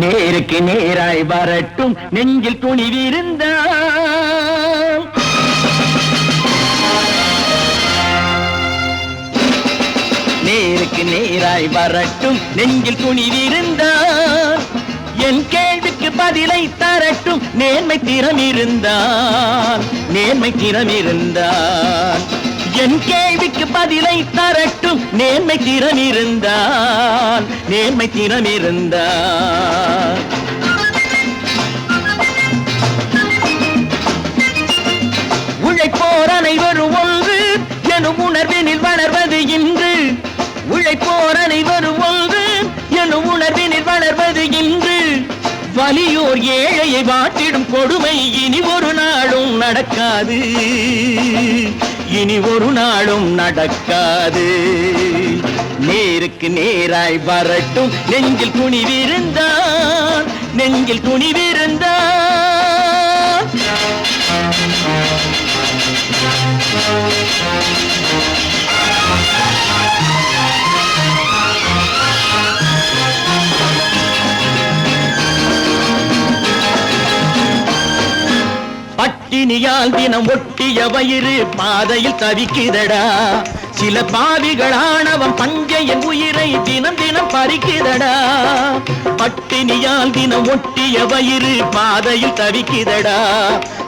நேருக்கு நேராய் வரட்டும் நெஞ்சில் துணிவிருந்தால் நேருக்கு நேராய் வரட்டும் நெஞ்சில் துணிவிருந்தால் என் கேள்விக்கு பதிலை தரட்டும் நேர்மை திறம் இருந்தால் என் கேள்விக்கு பதிலை தரட்டும் நேர்மை திறம் இருந்தால் உழைப்போர் அனைவரும் ஒன்று எனும் உணர்வினில் வளர்வது இன்று உழைப்போர் அனைவரும் ஒன்று எனும் உணர்வினில் வளர்வது இன்று வலியோர் ஏழையை வாட்டிடும் கொடுமை இனி ஒரு நாளும் நடக்காது நேருக்கு நேராய் வரட்டும் நெஞ்சில் துணிவிருந்தால் பட்டினியால் தினம் ஒட்டிய வயிறு பாதையில் தவிக்குதடா சில பாவிகளானவன் பஞ்சையின் உயிரை தினம் தினம் பறிக்குதடா பட்டினியால் தினம் ஒட்டிய வயிறு பாதையில் தவிக்குதடா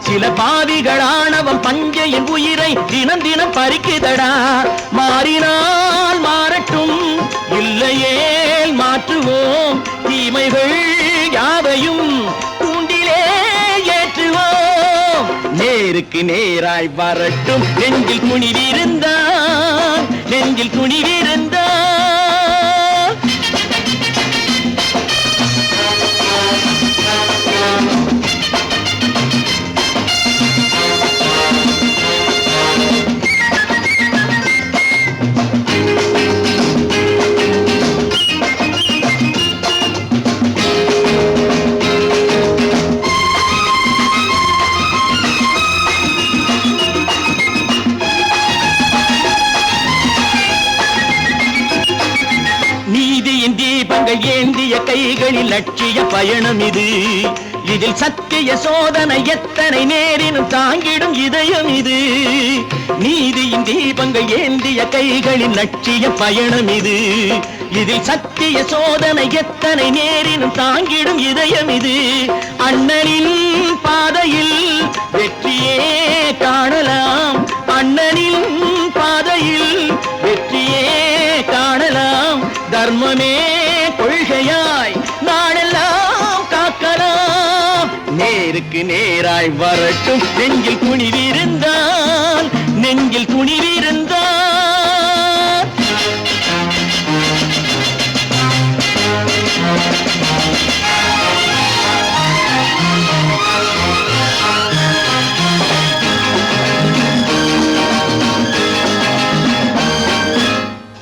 சில பாவிகளானவன் பஞ்சையின் உயிரை தினம் தினம் பறிக்குதடா மாறினால் மாறட்டும் இல்லையே மாற்றுவோம் தீமைகள் யாவையும் தூண்டிலே ஏற்றுவோம் நேருக்கு நேராய் வரட்டும் நெஞ்சில் துணிவிருந்தால் நீதியின் தீபங்கள் ஏந்திய கைகளில் லட்சிய பயணம் இது இதில் சத்திய சோதனை எத்தனை நேரினும் தாங்கிடும் இதயம் இது நீதியின் தீபங்கள் ஏந்திய கைகளில் லட்சிய பயணம் இது இதில் சத்திய சோதனை எத்தனை நேரினும் தாங்கிடும் இதயம் இது அண்ணனின் பாதையில் வெற்றியே காணலாம் அண்ணனின் பாதையில் வெற்றியே காணலாம் தர்மமே கொள்கையாய் நாடெல்லாம் காக்கலாம் நேருக்கு நேராய் வரட்டும் நெஞ்சில் துணிவிருந்தால்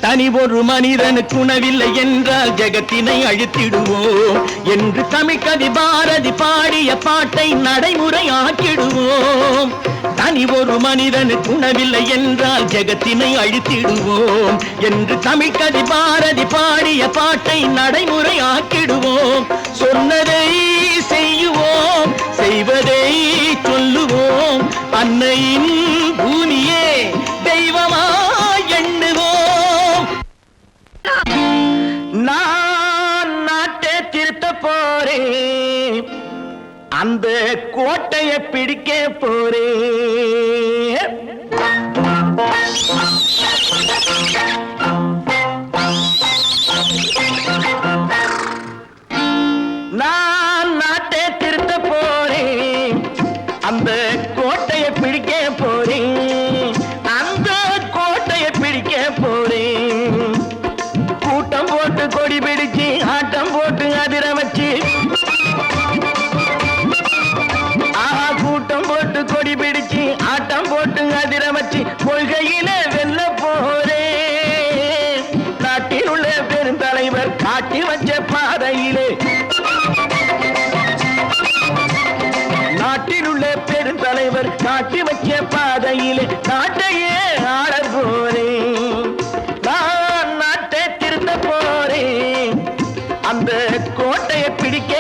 தனி ஒரு மனிதனுக்கு உணவில்லை என்றால் ஜெகத்தினை அழித்திடுவோம் என்று தமிழ் கவி பாரதி பாடிய பாட்டை நடைமுறை ஆக்கிடுவோம் தனி ஒரு மனிதனுக்கு உணவில்லை என்றால் ஜெகத்தினை அழித்திடுவோம் என்று தமிழ் கவி பாரதி பாடிய பாட்டை நடைமுறை ஆக்கிடுவோம் சொன்னதை செய்யுவோம் செய்வதை சொல்லுவோம் அன்னையின் பூமியே தெய்வமா நான் நாட்டை திருத்த போறேன் அந்த கோட்டையை பிடிக்க போறேன் நான் நாட்டை திருத்த போறேன் அந்த கோட்டையை பிடிக்க போறேன் அந்த கோட்டையை பிடிக்க போறேன் கூட்டம் போட்டு கொடி பிடிச்சு ஆட்டம் போட்டு அதிர வச்சு கூட்டம் போட்டு கொடி பிடிச்சு ஆட்டம் போட்டு அதிர வச்சு கொள்கையில வெல்ல போறே நாட்டில் உள்ள பெருந்தலைவர் காட்டி வச்ச பாதையிலே நாட்டில் உள்ள பெருந்தலைவர் காட்டி வச்ச பாதையிலே நாட்டையே ஆள போறேன் நான் நாட்டை திருத்த போறேன் அந்த கோட்டையை பிடிக்க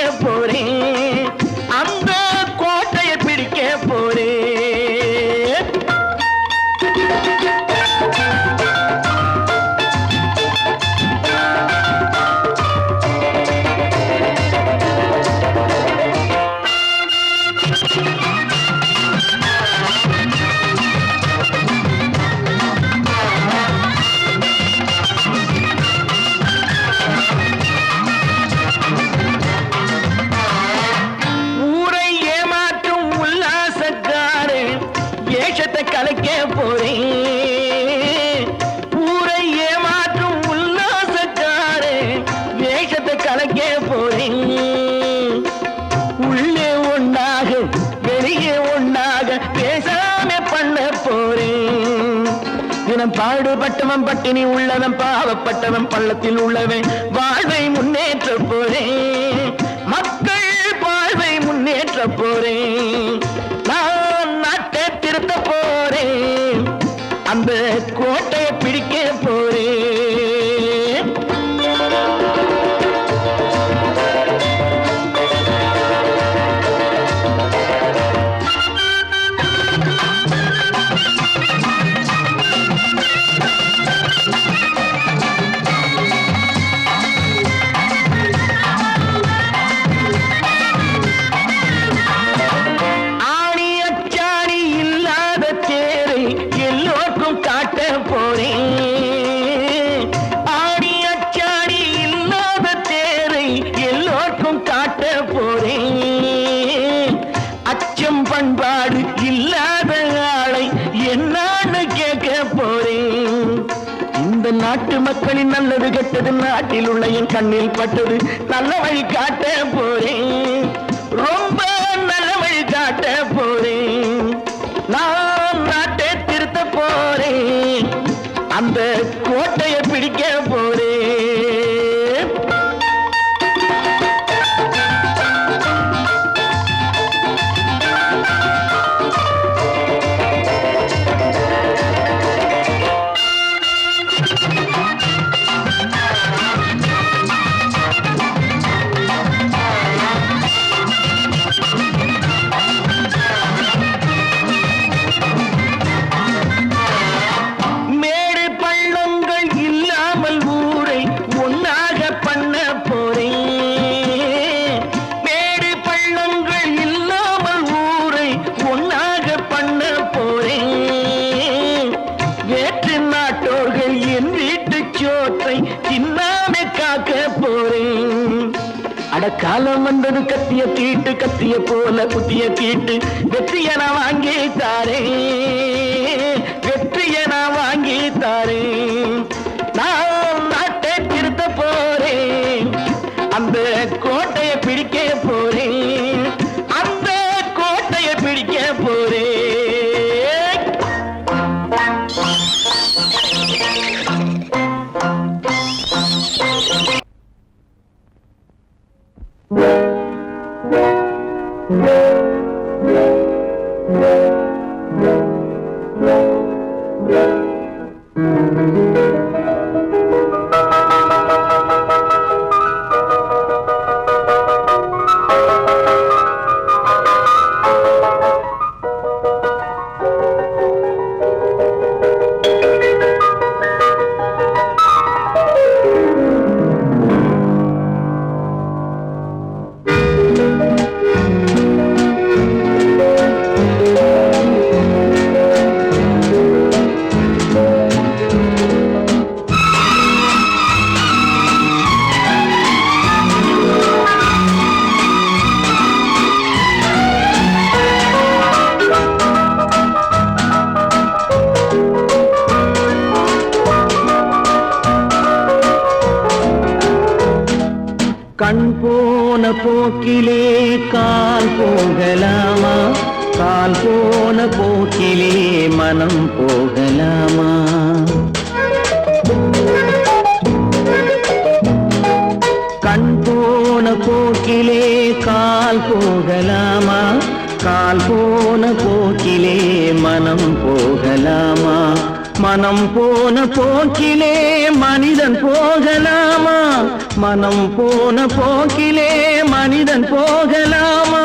போறேன். ஊரை ஏமாற்றும் உல்லாசக்காரே வேஷத்தை கலக்க போறேன். உள்ளே ஒன்றாக வெளியே ஒன்றாக பேசாம பண்ண போறேன். தினம் பாடுபட்டவன் பட்டினி உள்ளவன் பாவப்பட்டவன் பள்ளத்தில் உள்ளவன் வாழ்வை முன்னேற்ற போறேன். மக்கள் வாழ்வை முன்னேற்ற போறேன். நான் நாட்டை திருத்த போறேன். அந்த கோட்டையை பிடிக்க போறேன். பண்பாடு இல்லாத ஆளை என்னான்னு கேட்க போறேன். இந்த நாட்டு மக்களின் நல்லது கெட்டது நாட்டில் உள்ள என் கண்ணில் பட்டது நல்ல வழி காட்ட போறேன். ரொம்ப நல்ல வழி காட்ட போறேன். நான் நாட்டை திருத்த போறேன். அந்த கோட்டையை பிடிக்க போறேன். காலம் வந்தது கத்திய தீட்டு கத்திய போல குத்திய தீட்டு வெற்றிய நான் வாங்கி தாரே. வெற்றிய நான் வாங்கி தாரே. நான் நாட்டை திருத்த போறேன். அந்த கோட்டையை பிடிக்க போறேன். அந்த கோட்டையை பிடிக்க போறேன். கண் போன போக்கிலே கால் போகலாமா? கால் போன போக்கிலே மனம் போகலாமா? கண் போன போக்கிலே கால் போகலாமா? கால் போன போக்கிலே மனம் போகலாமா? மனம் போன போக்கிலே மனிதன் போகலாமா? மனம் போன போக்கிலே மனிதன் போகலாமா?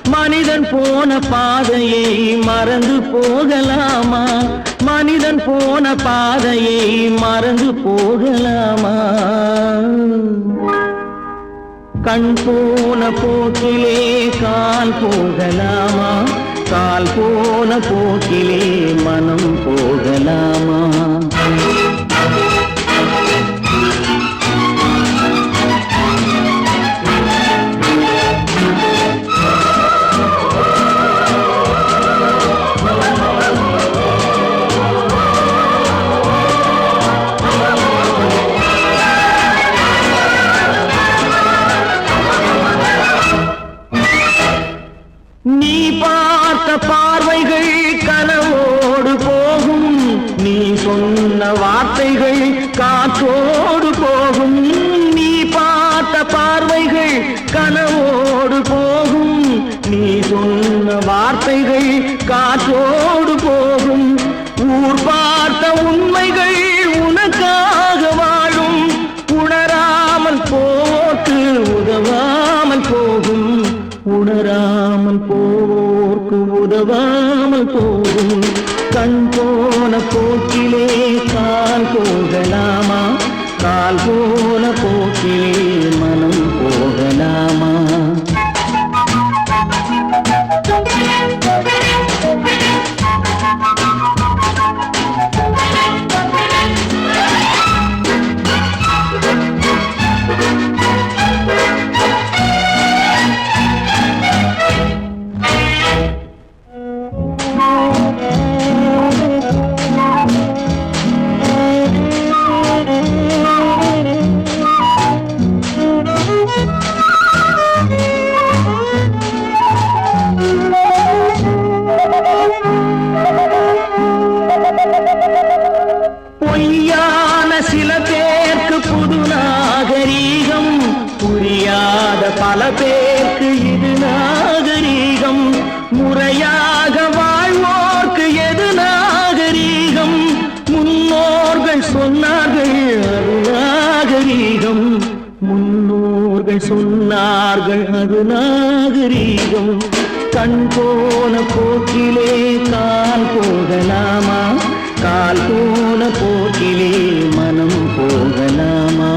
மனிதன் போன பாதையை மறந்து போகலாமா? மனிதன் போன பாதையை மறந்து போகலாமா? கண் போன போக்கிலே கால் போகலாமா? கால் போன போக்கிலே மனம் போகலாமா? நீ சொன்ன வார்த்தைகள் காற்றோடு போகும், நீ பார்த்த பார்வைகள் கனவோடு போகும். நீ சொன்ன வார்த்தைகள் காற்றோடு போகும், ஊர் பார்த்த உண்மைகள் உனக்காக வாழும். உணராமல் போக்கு உதவாமல் போகும், உணராமல் போக்கு உதவாமல் போகும். கண் போன போக்கிலே கால் போகலாமா, கால் போன போக்கிலே மனம் போகலாமா? பொய்யான சில பேருக்கு புது நாகரீகம், புரியாத பல பேருக்கு இது நாகரீகம். முறையாக வாழ்வோர்க்கு எது நாகரீகம்? முன்னோர்கள் சொன்னார்கள் அது நாகரீகம், முன்னோர்கள் சொன்னார்கள் அது நாகரீகம். கண் போன போக்கிலே கால் போகலாமா, கால் போன போக்கிலே மனம் போகலாமா?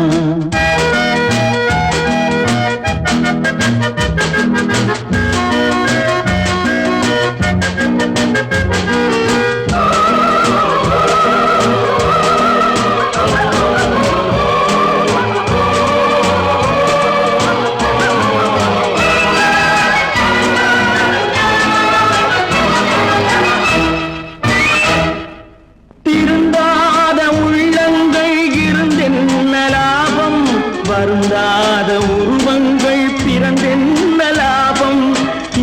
வருந்தாத உருவங்கள் பிறந்தென்ன லாபம்?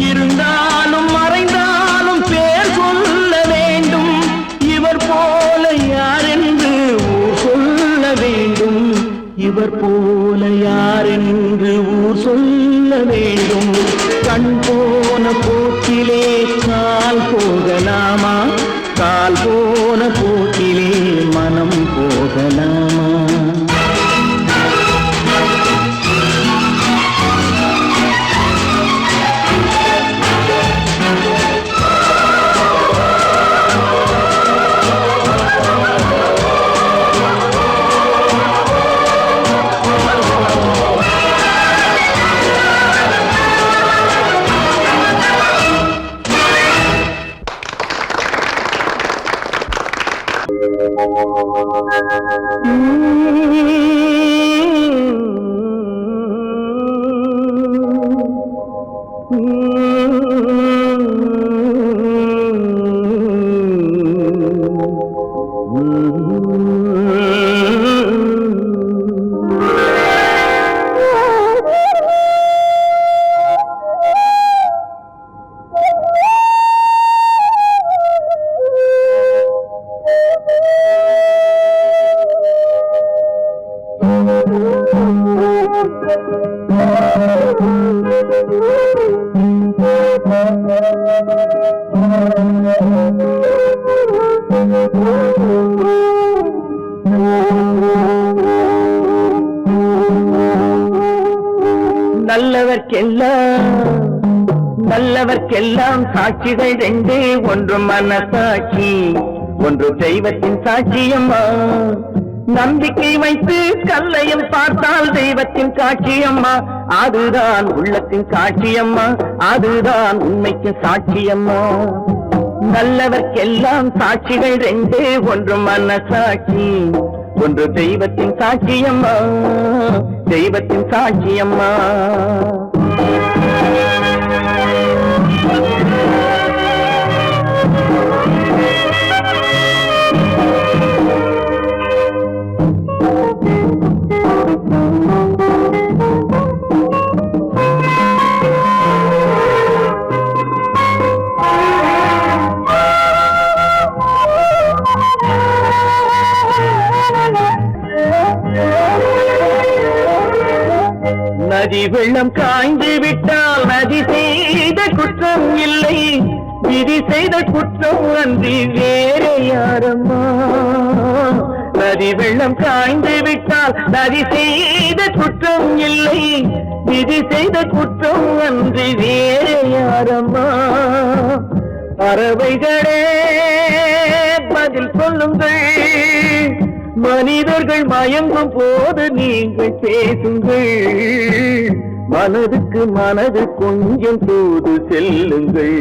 இருந்தாலும் மறைந்தாலும் பேர் சொல்ல வேண்டும். இவர் போல யாரென்று ஊர் சொல்ல வேண்டும், இவர் போல யாரென்று ஊர் சொல்ல வேண்டும். கண் போன போக்கிலே கால் போகலாமா, கால் போன போக்கிலே மனம் போகலாமா? நல்லவர்க்கெல்லாம் சாட்சிகள் ரெண்டே, ஒன்று மனசாட்சி, ஒன்று தெய்வத்தின் சாட்சியம்மா. நம்பிக்கை வைத்து கல்லையும் பார்த்தால் தெய்வத்தின் சாட்சியம்மா, அதுதான் உள்ளத்தின் சாட்சியம்மா, அதுதான் உண்மைக்கு சாட்சியம்மா. நல்லவர்க்கெல்லாம் சாட்சிகள் ரெண்டே, ஒன்று மனசாட்சி, ஒன்று தெய்வத்தின் சாட்சியம்மா, தெய்வத்தின் சாட்சியம்மா. நதி வெள்ளம் காய்ந்து விட்டால் நதி செய்த குற்றம் இல்லை, விதி செய்த குற்றம் அன்றி வேறு யாரம்மா. நதி வெள்ளம் காய்ந்து விட்டால் நதி செய்த குற்றம் இல்லை, விதி செய்த குற்றம் அன்றி வேறு யாரம்மா. பறவைகளே பதில் சொல்லுங்கள், மனிதர்கள் மயங்கும் போது நீங்கள் பேசுங்கள், மனதுக்கு மனது கொஞ்சம் தூது செல்லுங்கள்.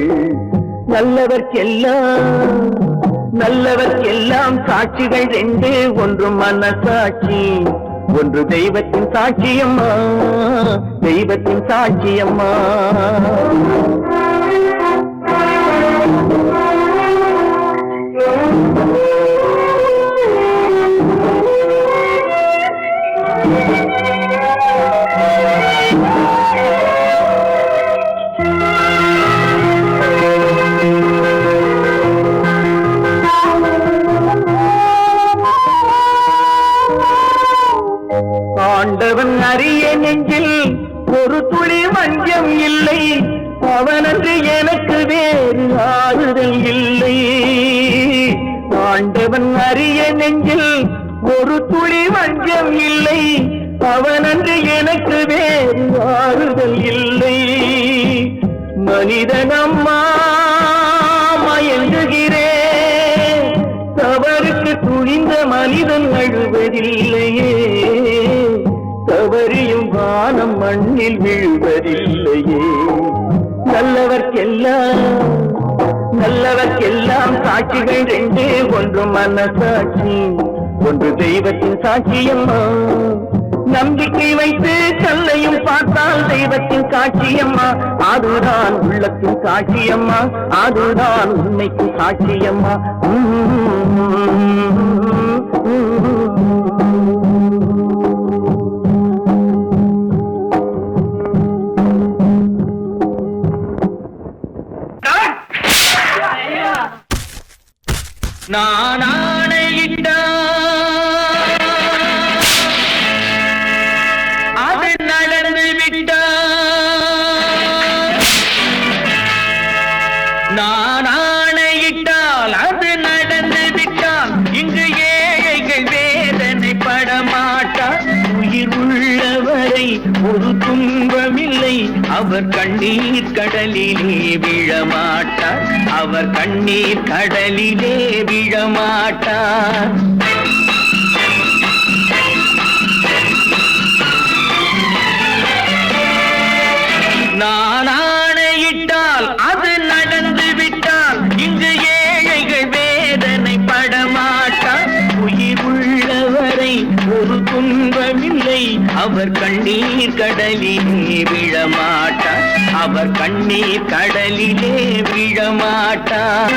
நல்லவர்க்கெல்லாம் சாட்சிகள் ரெண்டு, ஒன்று மனசாட்சி, ஒன்று தெய்வத்தின் சாட்சியம்மா, தெய்வத்தின் சாட்சியம்மா. ஆண்டவன் அறிய நெஞ்சில் ஒரு துளி வஞ்சம் இல்லை, அவனன்று எனக்கு வேறு ஆறுதல் இல்லை. ஆண்டவன் அறிய நெஞ்சில் ஒரு துளி வஞ்சம் இல்லை, அவனன்று எனக்கு வேறு ஆறுதல் இல்லை. மனிதனம்மா மயங்குகிறேன், தவறுக்கு துணிந்த மனிதன் அழுவதில்லையே, தவறியும் வானம் மண்ணில் விழுவதில்லையே. நல்லவர்க்கெல்லாம் சாட்சிகள் ரெண்டு, ஒன்று மனசாட்சி, ஒன்று தெய்வத்தின் சாட்சியம்மா. நம்பிக்கை வைத்து கல்லையும் பார்த்தால் தெய்வத்தின் சாட்சியம்மா, அதுதான் உள்ளத்தின் சாட்சியம்மா, அதுதான் உண்மைக்கு சாட்சியம்மா. நான் ஆணையிட்டால் அது நடந்து விட்டால், நான் ஆணையிட்டால் அது நடந்து விட்டால், இங்கு ஏழைகள் வேதனை படமாட்டார். உயிர் உள்ளவரை ஒரு துன்பமில்லை, அவர் கண்ணீர் கடலிலே விழமாட்டார், அவர் கண்ணீர் கடலிலே விழமாட்டார். நான் ஆணையிட்டால் அது நடந்து விட்டால், இங்கு ஏழைகள் வேதனை படமாட்டார். உயிர் உள்ளவரை ஒரு துன்பமில்லை, அவர் கண்ணீர் கடலிலே விழமாட்டார், அவர் கண்ணீர் கடலிலே விழமாட்டார்.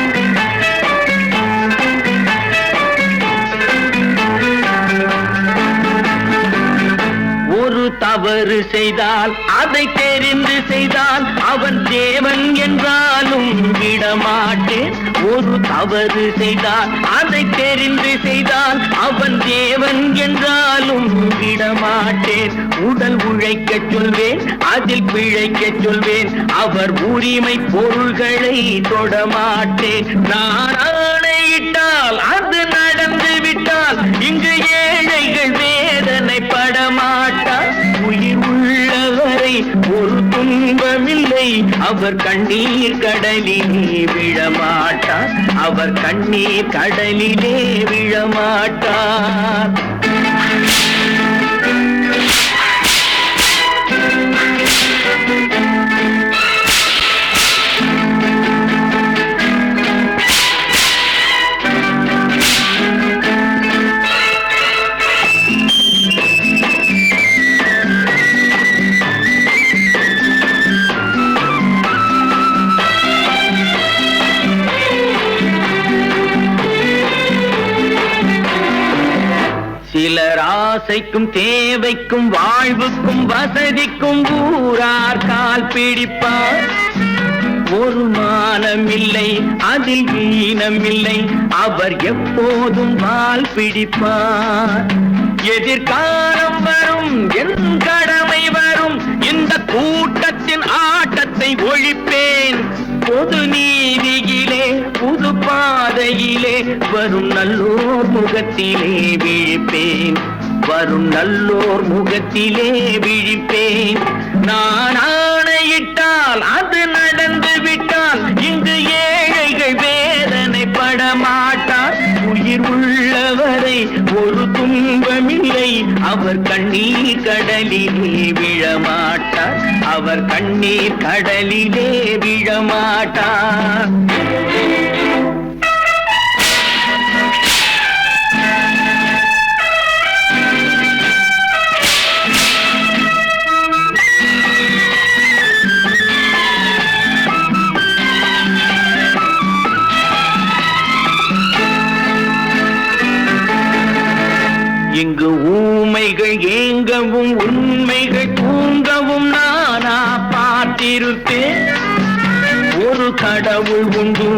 ஒரு தவறு செய்தால் அதை தெரிந்து செய்தால் அவன் தேவன் என்றாலும் விடமாட்டேன். ஒரு தவறு செய்தால் அதை தெரிந்து செய்தால் அவன் தேவன் என்றாலும் விடமாட்டேன். உடல் உழைக்க சொல்வேன், அதில் பிழைக்க சொல்வேன், அவர் உரிமை பொருள்களை தொடமாட்டேன். நான் ஆணையிட்டால் அது நடந்து விட்டால், இங்கு ஏழைகள் வேதனை படமாட்டார். உயிர் உள்ளவரை ஒரு துன்பமில்லை, அவர் கண்ணீர் கடலிலே விழமாட்டார், அவர் கண்ணீர் கடலிலே விழமாட்டார். சிலர் ஆசைக்கும் தேவைக்கும் வாழ்வுக்கும் வசதிக்கும் ஊரார் கால் பிடிப்பார். ஒரு மானமில்லை, அதில் ஈனமில்லை, அவர் எப்போதும் வால் பிடிப்பார். எதிர்காலம் வரும் என் கடமை வரும் இந்த கூட்டத்தின் ஆட்டத்தை ஒழிப்பேன் பொது நீதியிலே புது பாதையிலே வரும் நல்லோர் முகத்திலே விழிப்பேன் வரும் நல்லோர் முகத்திலே விழிப்பேன் நான் ஆணையிட்டால் அது நடந்து விட்டால் இங்கு ஏழைகள் வேதனைப்பட மாட்டார் உயிர் உள்ளவரை ஒரு துன்பமில்லை அவர் கண்ணீர் கடலிலே விழமாட்டார் அவர் கண்ணீர் கடலிலே விழமாட்டார் இங்கு ஊமைகள் ஏங்கவும் உண்மைகள் தூங்கவும் நானா பார்த்திருப்பேன் ஒரு கடவுள் உண்டு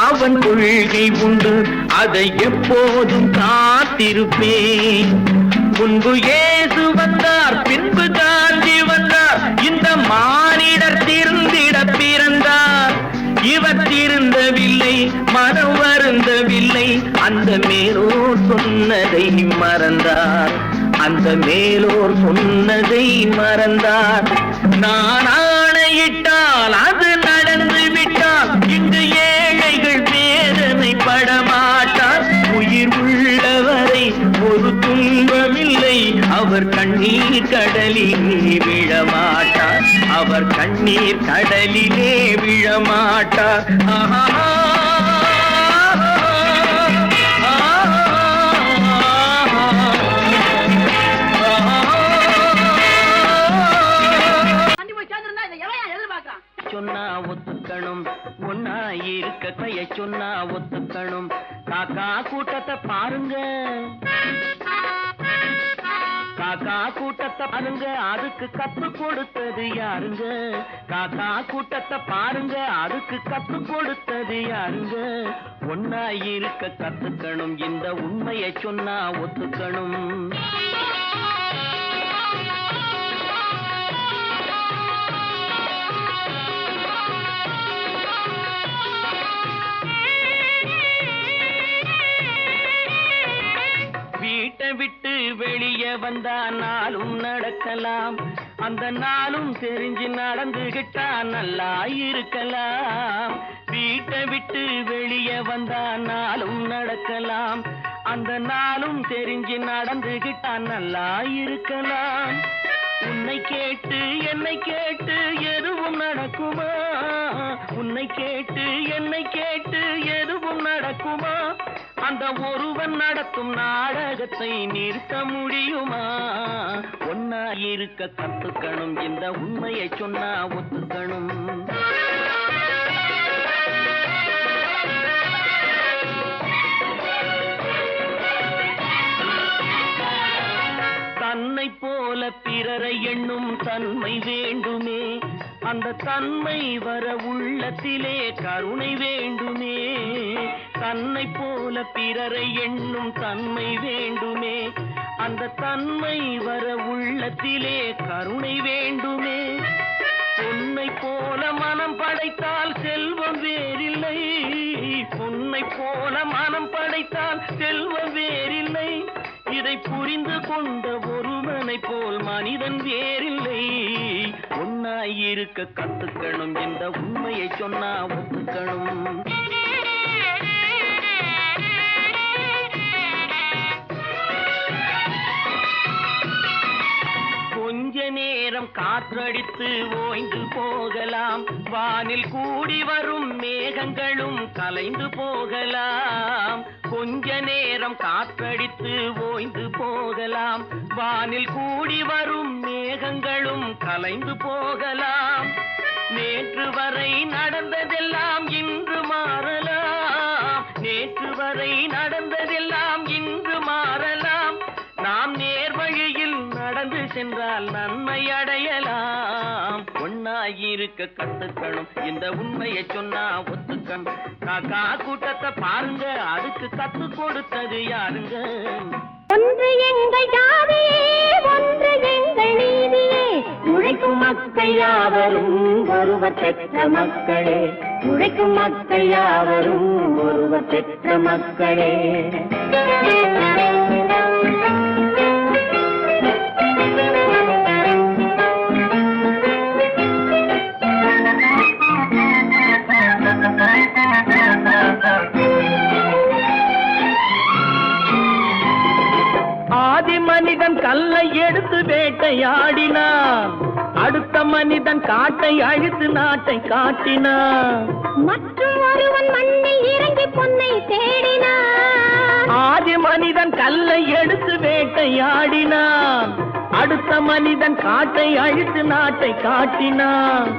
அவன் கொள்கை உண்டு அதை எப்போதும் காத்திருப்பேன் முன்பு இயேசு வந்தார் பின்பு காந்தி வந்தார் இந்த மானிடர் திருந்திட பிறந்தார் இவர் திருந்தவில்லை மனம் வருந்தவில்லை அந்த மேலோர் சொன்னதை மறந்தார் அந்த மேலோர் சொன்னதை மறந்தார் நான் ஆணையிட்டால் அது நடந்து விட்டால் இங்கு ஏழைகள் வேதனைப்பட மாட்டார் உயிர் உள்ளவரை ஒரு துன்பமில்லை அவர் கண்ணீர் கடலிலே விழமாட்டார் அவர் கண்ணீர் கடலிலே விழமாட்டார் சொன்னா ஒத்துக்கணும் ஒன்னா இருக்க கைய சொன்னா ஒத்துக்கணும் காக்கா கூட்டத்தை பாருங்க காக்கா கூட்டத்தை பாருங்க அதுக்கு கத்து கொடுத்தது யாருங்க காக்கா கூட்டத்தை பாருங்க அதுக்கு கத்து கொடுத்தது யாருங்க ஒன்னா இருக்க கத்துக்கணும் இந்த உண்மையை சொன்னா ஒத்துக்கணும் வீட்டை விட்டு வெளியே வந்தா நாளும் நடக்கலாம் அந்த நாளும் தெரிஞ்சு நடந்துகிட்டா நல்லா இருக்கலாம் வீட்டை விட்டு வெளியே வந்தா நாளும் நடக்கலாம் அந்த நாளும் தெரிஞ்சு நடந்துகிட்டா நல்லா இருக்கலாம் உன்னை கேட்டு என்னை கேட்டு எதுவும் நடக்குமா உன்னை கேட்டு என்னை கேட்டு எதுவும் நடக்குமா அந்த ஒருவன் நடத்தும் நாடகத்தை நிறுத்த முடியுமா ஒன்னா இருக்க கத்துக்கணும் இந்த உண்மையை சொன்னா ஒத்துக்கணும் தன்னை போல பிறரை எண்ணும் தன்மை வேண்டுமே அந்த தன்மை வர உள்ளத்திலே கருணை வேண்டுமே தன்னை போல பிறரை எண்ணும் தன்மை வேண்டுமே அந்த தன்மை வர உள்ளத்திலே கருணை வேண்டுமே பொன்னை போல மனம் படைத்தால் செல்வம் வேறில்லை பொன்னை போல மனம் படைத்தால் செல்வம் வேறில்லை இதை புரிந்து கொண்ட ஒருவனை போல் மனிதன் வேறில்லை ஒன்னாய் இருக்க கத்துக்கணும் இந்த உண்மையை சொன்னா ஒத்துக்கணும் கொஞ்ச நேரம் காற்றடித்து ஓய்ந்து போகலாம் வானில் கூடி வரும் மேகங்களும் கலைந்து போகலாம் கொஞ்ச நேரம் காற்றடித்து ஓய்ந்து போகலாம் வானில் கூடி வரும் மேகங்களும் கலைந்து போகலாம் நேற்று வரை நடந்ததெல்லாம் இன்று மாறலாம் நேற்று வரை நடந்ததெல்லாம் இன்று மாறலாம் நாம் நேர்வழியில் நடந்து சென்றால் நன்மை அடையலாம் ஒன்னாயிருக்க கத்துக்கணும் இந்த உண்மையை சொன்னா ஒத்துக்கணும் காக்கா கூட்டத்தை பாருங்க அதுக்கு கத்து கொடுத்தது யாருங்க ஒன்று எங்கள் ஜாதியே, ஒன்று எங்கள் நீதியே. உழைக்கும் மக்கள் யாவரும் ஒருவர் பெற்ற மக்களே, உழைக்கும் மக்கள் யாவரும் ஒருவர் பெற்ற மக்களே. ஆதி மனிதன் கல்லை எடுத்து வேட்டையாடினான், அடுத்த மனிதன் காட்டை அழித்து நாட்டை காட்டினான். மற்றும் ஒருவன் மண்ணில் இறங்கி பொன்னை தேடினான். ஆதி மனிதன் கல்லை எடுத்து வேட்டையாடினான், அடுத்த மனிதன் காட்டை அழித்து நாட்டை காட்டினான்.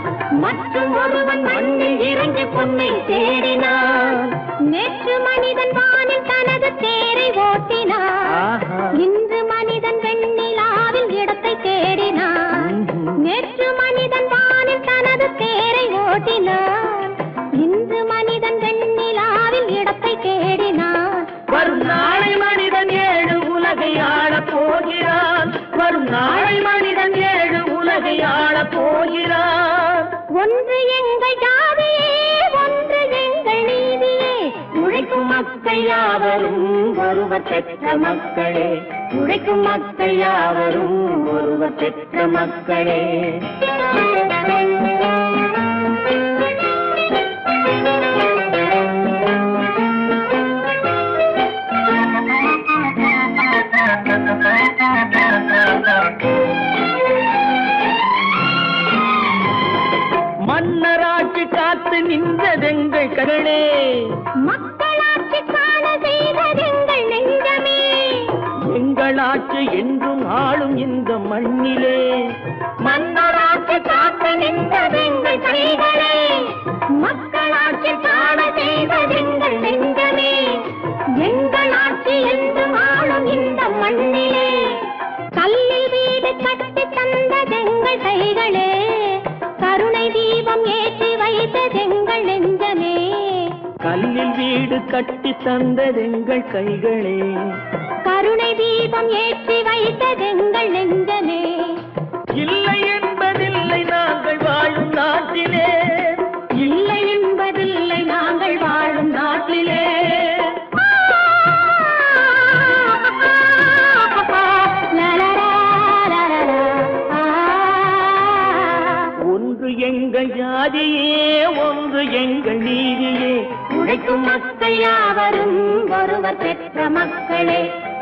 மற்றும் ஒருவன் மண்ணில் இறங்கி பொன்னை தேடினான். நேற்று மனிதன் வானில் தனது தேரை ஓட்டினான், இன்று மனிதன் வெண்ணிலாவில் இடத்தை தேடினான். நேற்று மனிதன் வானில் தனது தேரை ஓட்டினான், இன்று மனிதன் வெண்ணிலாவில் இடத்தை தேடினான். வரும் நாளை மனிதன் 7 உலகை ஆளப் போகிறான், வரும் நாளை மனிதன் 7 உலகை ஆளப் போகிறான். ஒன்று எங்கள் ஜாதியே, ஒன்று எங்கள் நீதியே. உழைக்கும் மக்கள் யாவரும் ஒருவர் பெற்ற மக்களே, உழைக்கும் மக்கள் யாவரும் ஒருவர் பெற்ற மக்களே. மன்னராட்சி காத்து நின்றதெங்கள் கரளே, மக்களாட்சி காண செய்ததெங்கள் நெஞ்சமே. எங்களாட்சி என்றும் ஆளும் இந்த மண்ணிலே, மன்னராட்சி காத்து நின்றதெங்கள் கைகளே. மக்களாட்சி காண செய்ததெங்கள் நெஞ்சமே. எங்களாட்சி என்றும் ஆளும் இந்த மண்ணிலே. கல்லில் வீடு கட்டி தந்ததெங்கள் கைகளே, கருணை தீபம் ஏற்றி வைத்ததெங்கள் நெஞ்சமே. கல்லில் வீடு கட்டி தந்ததெங்கள் கைகளே, கருணை தீபம் ஏற்றி வைத்ததெங்கள் நெஞ்சமே. இல்லை என்பதில்லை நாங்கள் வாழும் நாட்டிலே, இல்லை என்பதில்லை நாங்கள் வாழும் நாட்டிலே. ஒன்று எங்கள் ஜாதியே, ஒன்று எங்கள் நீதியே. உழைக்கும் மக்கள் யாவரும் ஒருவர் பெற்ற மக்களே,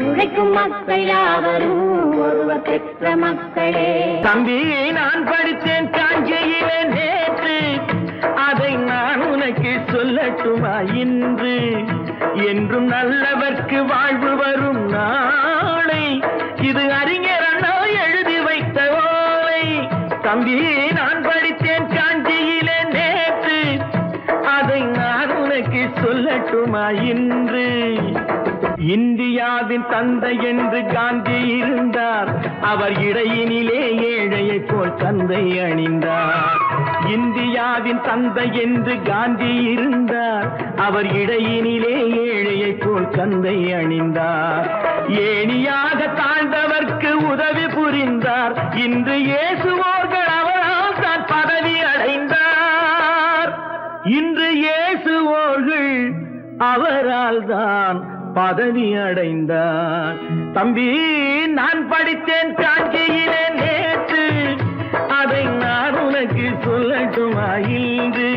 உழைக்கும் மக்கள் யாவரும் ஒருவர் பெற்ற மக்களே. தம்பி, நான் படித்தேன் காஞ்சியிலே நேற்று, அதை நான் உனக்கு சொல்லட்டுமா இன்று? என்றும் நல்லவர்க்கு வாழ்வு வரும் நாளை, இது அறிஞர் அண்ணா எழுதி வைத்த ஓலை. தம்பி, நான் படித்தேன் காஞ்சியிலே நேற்று, அதை நான் உனக்கு சொல்லட்டுமா இன்று? இந்தியாவின் தந்தை என்று காந்தி இருந்தார், அவர் இடையினிலே ஏழையை போல் தந்தை அணிந்தார். இந்தியாவின் தந்தை என்று காந்தி இருந்தார், அவர் இடையினிலே ஏழையை போல் தந்தை அணிந்தார். ஏணியாக தாழ்ந்தவர்க்கு உதவி புரிந்தார், இன்று இயேசுவோர்கள் அவரால் தான் பதவி அடைந்தார். இன்று இயேசுவோர்கள் அவரால் தான் பதவி அடைந்தார். தம்பி, நான் படித்தேன் காஞ்சியிலே நேற்று, அதை நான் உனக்கு சொல்லட்டுமா இன்று?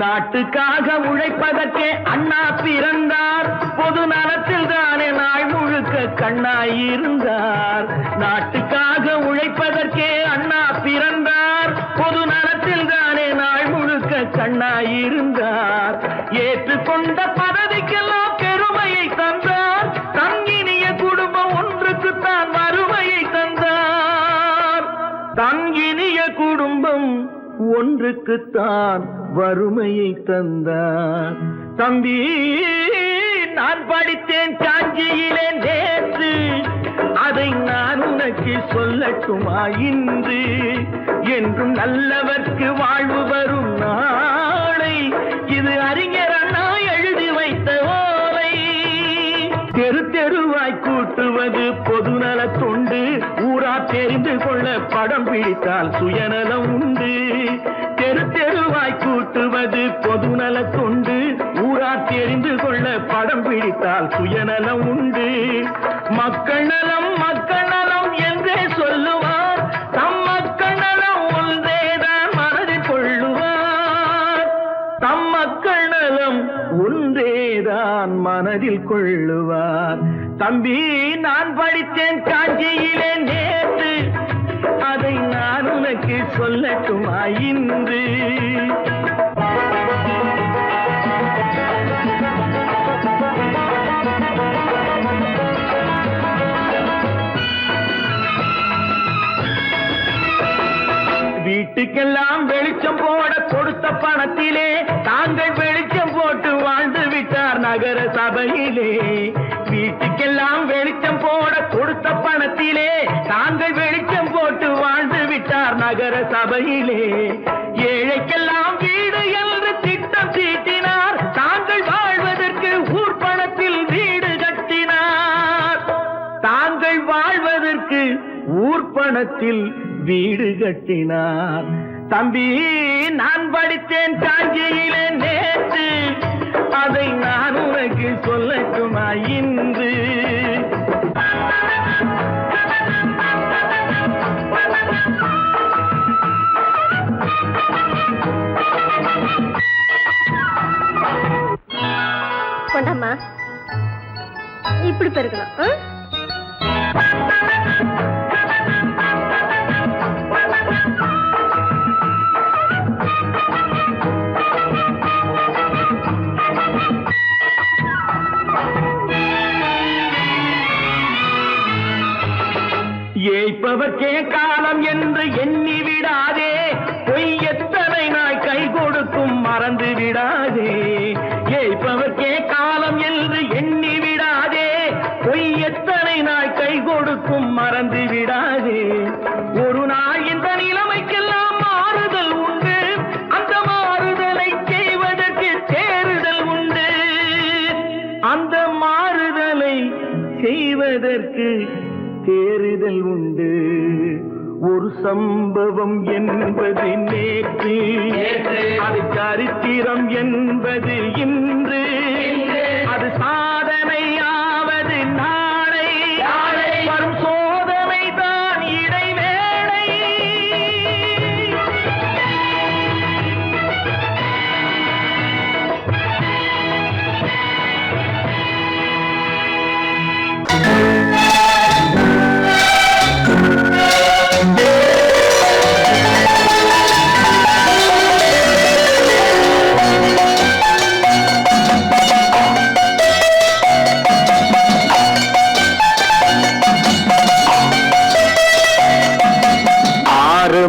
நாட்டுக்காக உழைப்பதற்கே அண்ணா பிறந்தார், பொது நலத்தில் தானே நாள் முழுக்க கண்ணாயிருந்தார். நாட்டுக்காக உழைப்பதற்கே அண்ணா பிறந்தார், பொது நலத்தில் தானே நாள் முழுக்க கண்ணாயிருந்தார். ஏற்றுக்கொண்ட பதவிக்கெல்லாம் பெருமையை தந்தார், தங்கினிய குடும்பம் ஒன்றுக்குத்தான் வறுமையை தந்தார். தங்கினிய குடும்பம் ஒன்றுக்குத்தான் வறுமையை தந்தார். தம்பி, நான் படித்தேன் சொல்லட்டுமா இன்று என்றும் நல்லவர்க்கு வாழ்வு வரும் நாளை இது அறிஞர் அண்ணா எழுதி வைத்த ஓலை. தெரு தெருவாய் கூட்டுவது பொதுநல தொண்டு ஊரா தெரிந்து கொள்ள படம் பிடித்தால் சுயநலம் உண்டு. தெரு தெருவாய் கூட்டுவது பொதுநல தொண்டு ஊரா தெரிந்து கொள்ள படம் பிடித்தால் சுயநலம் உண்டு. மக்கள் நலம் என்றே சொல்லுவார் தம் மக்கள் நலம் ஒன்றேதான் மனதில் கொள்ளுவார். தம் மக்கள் நலம் ஒன்றேதான் மனதில் கொள்ளுவார். தம்பி நான் படித்தேன் காஞ்சியிலே நேற்று அதை நான் உனக்கு சொல்லட்டுமா இன்று. வீட்டுக்கெல்லாம் வெளிச்சம் போட கொடுத்த பணத்திலே தாங்கள் வெளிச்சம் போட்டு வாழ்ந்து விட்டார் நகர சபையிலே. வீட்டுக்கெல்லாம் வெளிச்சம் போட கொடுத்த பணத்திலே தாங்கள் வெளிச்சம் போட்டு வாழ்ந்து விட்டார் நகர சபையிலே. ஏழைக்கெல்லாம் வீடு என்று திட்டம் தீட்டினார் தாங்கள் வாழ்வதற்கு ஊர் பணத்தில் வீடு கட்டினார். தாங்கள் வாழ்வதற்கு ஊர் பணத்தில் வீடு கட்டினார். தம்பி நான் படித்தேன் காஞ்சியிலே நேற்று அதை நான் உனக்கு சொல்லட்டுமா இன்று. கொண்டாமா இப்படி பெருக்கணும். ஏய்ப்பவர்க்கே காலம் என்று எண்ணி விடாதே பொய் எத்தனை நாய் கை கொடுக்கும் மறந்து விடாதே. ஏய்ப்பவர்க்கே காலம் என்று எண்ணி விடாதே பொய் எத்தனை நாய் கை கொடுக்கும் மறந்து விடாதே. ஒரு நாள் இந்த நிலைமைக்கெல்லாம் மாறுதல் உண்டு அந்த மாறுதலை செய்வதற்கு தேறுதல் உண்டு. அந்த மாறுதலை செய்வதற்கு தேறுதல் உண்டு. ஒரு சம்பவம் என்பது நேற்று அது சரித்திரம் என்பது இன்று. அது சாதனையாவது நாளை வரும் சோதனை தான் இடைவேளை.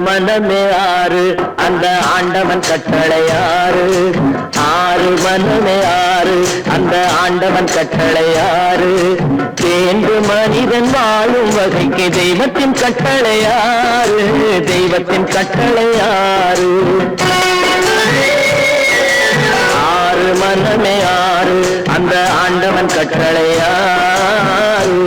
மனமே ஆறு அந்த ஆண்டவன் கட்டளையாறு. ஆறு மனமே ஆறு அந்த ஆண்டவன் கட்டளையாறு. தேர்ந்து மனிதன் வாழும் வகைக்கு தெய்வத்தின் கட்டளையாறு. தெய்வத்தின் கட்டளையாறு. ஆறு மனமே ஆறு அந்த ஆண்டவன் கட்டளையாறு.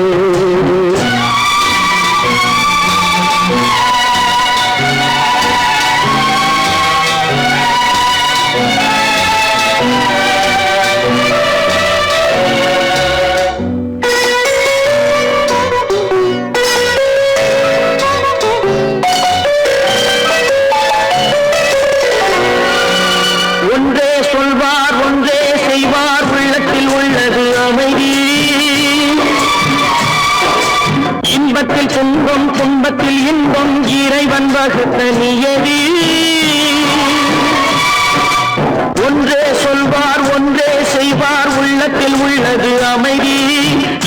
இன்பத்தில் துன்பம் துன்பத்தில் இன்பம் இறைவன் வகுத்த நியதி. ஒன்றே சொல்வார் ஒன்றே செய்வார் உள்ளத்தில் உள்ளது அமைதி.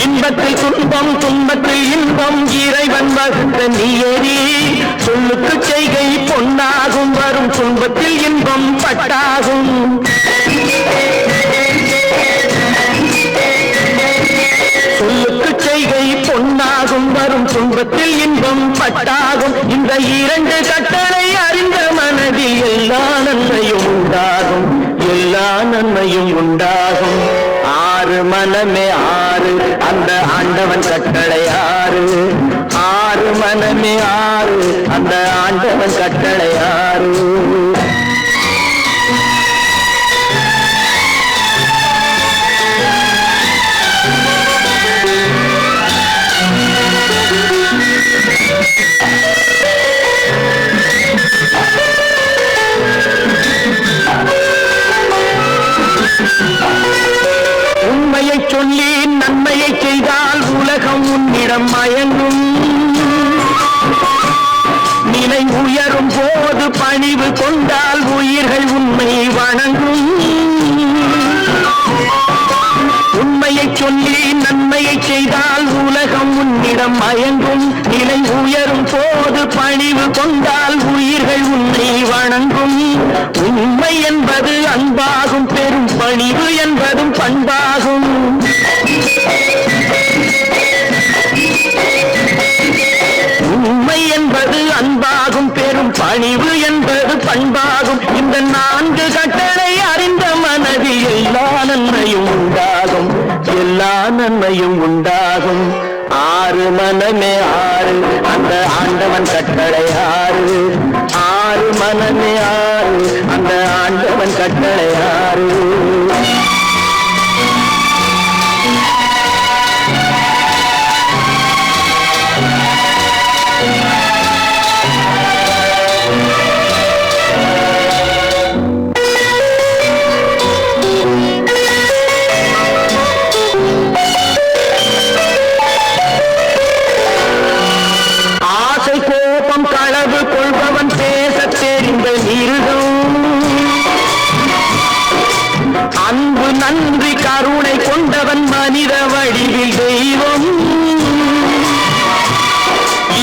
இன்பத்தில் துன்பம் துன்பத்தில் இன்பம் இறைவன் வகுத்த நியதி. சொல்லுக்கு செய்கை பொன்னாகும் வரும் துன்பத்தில் இன்பம் பட்டாகும். சொல்லுக்கு செய்கை பொன்னாகும் வரும் துன்பத்தில் இன்பம் பாகம் பட்டாகும். இந்த இரண்டு கட்டளை அறிந்த மனதில் எல்லா நன்மையும் உண்டாகும், எல்லா நன்மையும் உண்டாகும். ஆறு மனமே ஆறு, அந்த ஆண்டவன் கட்டளை ஆறு. ஆறு மனமே ஆறு, அந்த ஆண்டவன் கட்டளை ஆறு. உண்மையை சொல்லி நன்மையை செய்தால் உலகம் உன்னிடம் மயங்கும். நிலை உயரும் போது பணிவு கொண்டால் உயிர்கள் உண்மை வணங்கும். உண்மையை சொல்லி நன்மையை செய்தால் உலகம் உன்னிடம் மயங்கும். நிலை உயரும் போது பணிவு கொண்டால் உயிர்கள் உன்னை வணங்கும். உண்மை என்பது அன்பாகும், பெரும் பணிவு என்பதும் பண்பாகும். உண்மை என்பது அன்பாகும், பெரும் பணிவு என்பது பண்பாகும். இந்த நான்கு கட்டளை அறிந்த மனதில் எல்லா நன்மையும் உண்டாகும், எல்லா நன்மையும் உண்டாகும். ஆறு மனமே ஆறு, அந்த ஆண்டவன் கட்டளை ஆறு. ஆறு மனமே ஆறு, அந்த ஆண்டவன் கட்டளை ஆறு. களவு கொள்பவன் பேச தெரிந்த மிருகம். அன்பு நன்றி கருணை கொண்டவன் மனித வடிவில் தெய்வம்.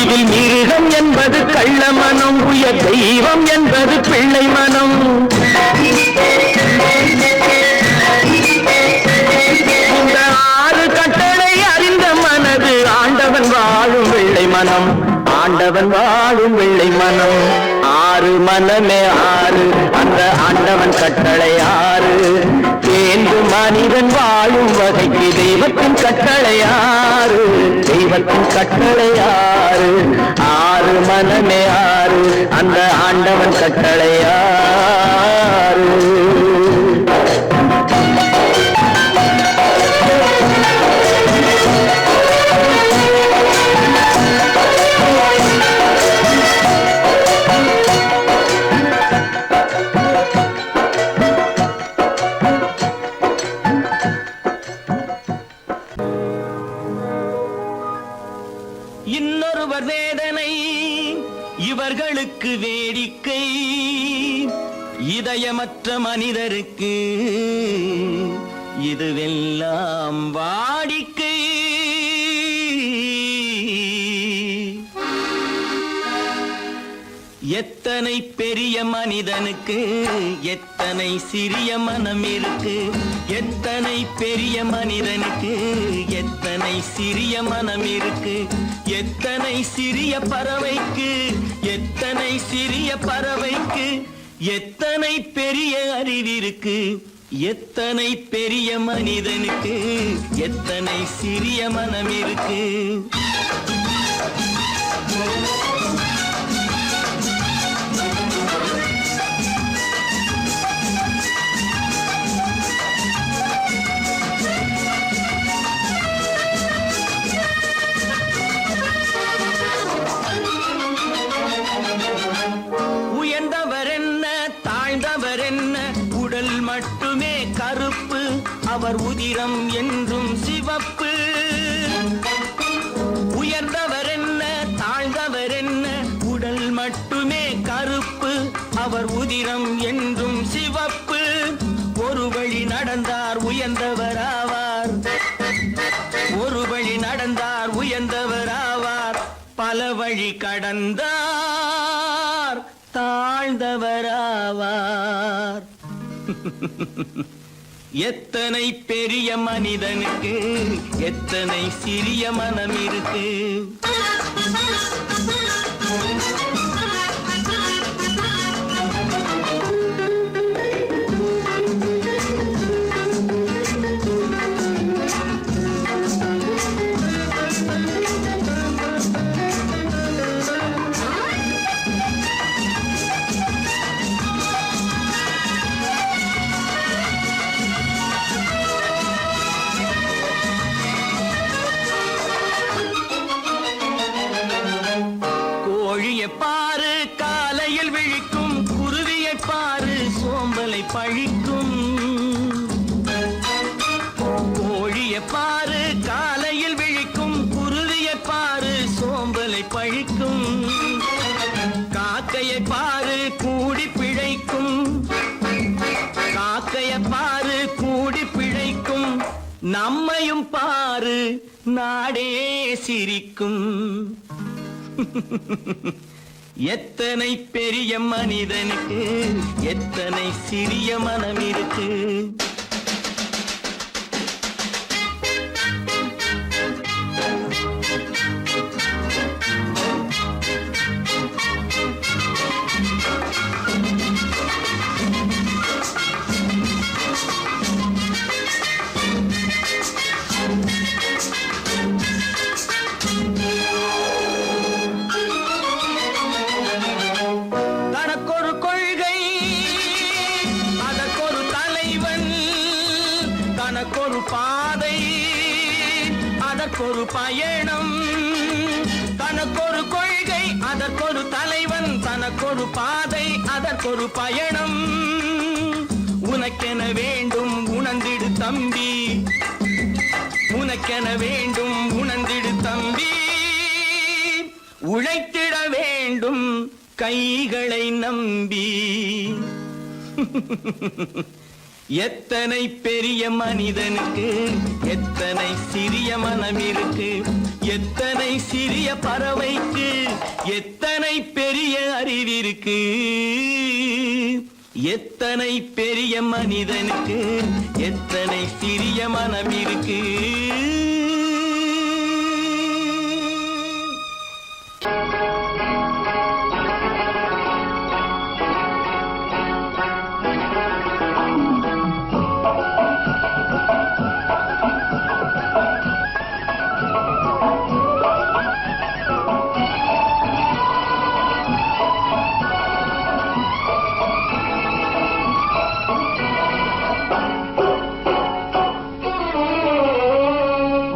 இதில் மிருகம் என்பது கள்ள மனம், உயர் தெய்வம் என்பது பிள்ளை மனம். இந்த ஆறு கட்டளை அறிந்த மனது ஆண்டவன் வாழும் வெள்ளை மனம், ஆண்டவன் வாழும் வெள்ளை மனம். ஆறு மனமே ஆறு, அந்த ஆண்டவன் கட்டளை ஆறு. தேர்ந்து மனிதன் வாழும் வகைக்கு தெய்வத்தின் கட்டளை ஆறு, தெய்வத்தின் கட்டளை ஆறு. ஆறு மனமே ஆறு, அந்த ஆண்டவன் கட்டளை ஆறு. இன்னொருவர் வேதனை இவர்களுக்கு வேடிக்கை, இதயமற்ற மனிதருக்கு இதுவெல்லாம் வாடிக்கை. எத்தனை பெரிய மனிதனுக்கு எத்தனை சிறிய மனம் இருக்கு. எத்தனை பெரிய மனிதனுக்கு எத்தனை சிறிய மனம் இருக்கு. எத்தனை சிறிய பறவைக்கு எத்தனை சிறிய பறவைக்கு எத்தனை பெரிய அறிவிருக்கு. எத்தனை பெரிய மனிதனுக்கு எத்தனை சிறிய மனம் இருக்கு. உயர்ந்தவர் என்ன தாழ்ந்தவர் என்ன, உடல் மட்டுமே கருப்பு, அவர் உதிரம் என்றும் சிவப்பு. உயர்ந்தவர் என்ன தாழ்ந்தவர் என்ன, உடல் மட்டுமே கருப்பு, அவர் உதிரம் என்றும் சிவப்பு. ஒரு வழி நடந்தார் உயர்ந்தவர் ஆவார், ஒரு வழி நடந்தார் உயர்ந்தவர் ஆவார். பல வழி கடந்தார் தாழ்ந்தவர் ஆவார். எத்தனை பெரிய மனிதனுக்கு எத்தனை சிறிய மனம் இருக்கு. பாரு காலையில் விழிக்கும் குருவியை பாரு சோம்பலை பழிக்கும். கோழியை பாரு காலையில் விழிக்கும் குருவியை பாரு சோம்பலை பழிக்கும். காக்கையை பாரு கூடி பிழைக்கும். காக்கையை பாரு கூடி பிழைக்கும். நம்மையும் பாரு நாடே சிரிக்கும். எத்தனை பெரிய மனிதனுக்கு எத்தனை சிறிய மனம் இருக்கு. தனக்கொரு பாதை அதற்கொரு பயணம். தனக்கொரு கொள்கை அதற்கொரு தலைவன். தனக்கொரு பாதை அதற்கொரு பயணம். உனக்கென வேண்டும் உணர்ந்திடு தம்பி. உனக்கென வேண்டும் உணர்ந்திடு தம்பி. உழைத்திட வேண்டும் கைகளை நம்பி. எத்தனை பெரிய மனிதனுக்கு எத்தனை சிறிய மனம் இருக்கு. எத்தனை சிறிய பறவைக்கு எத்தனை பெரிய அறிவிருக்கு. எத்தனை பெரிய மனிதனுக்கு எத்தனை சிறிய மனம் இருக்கு.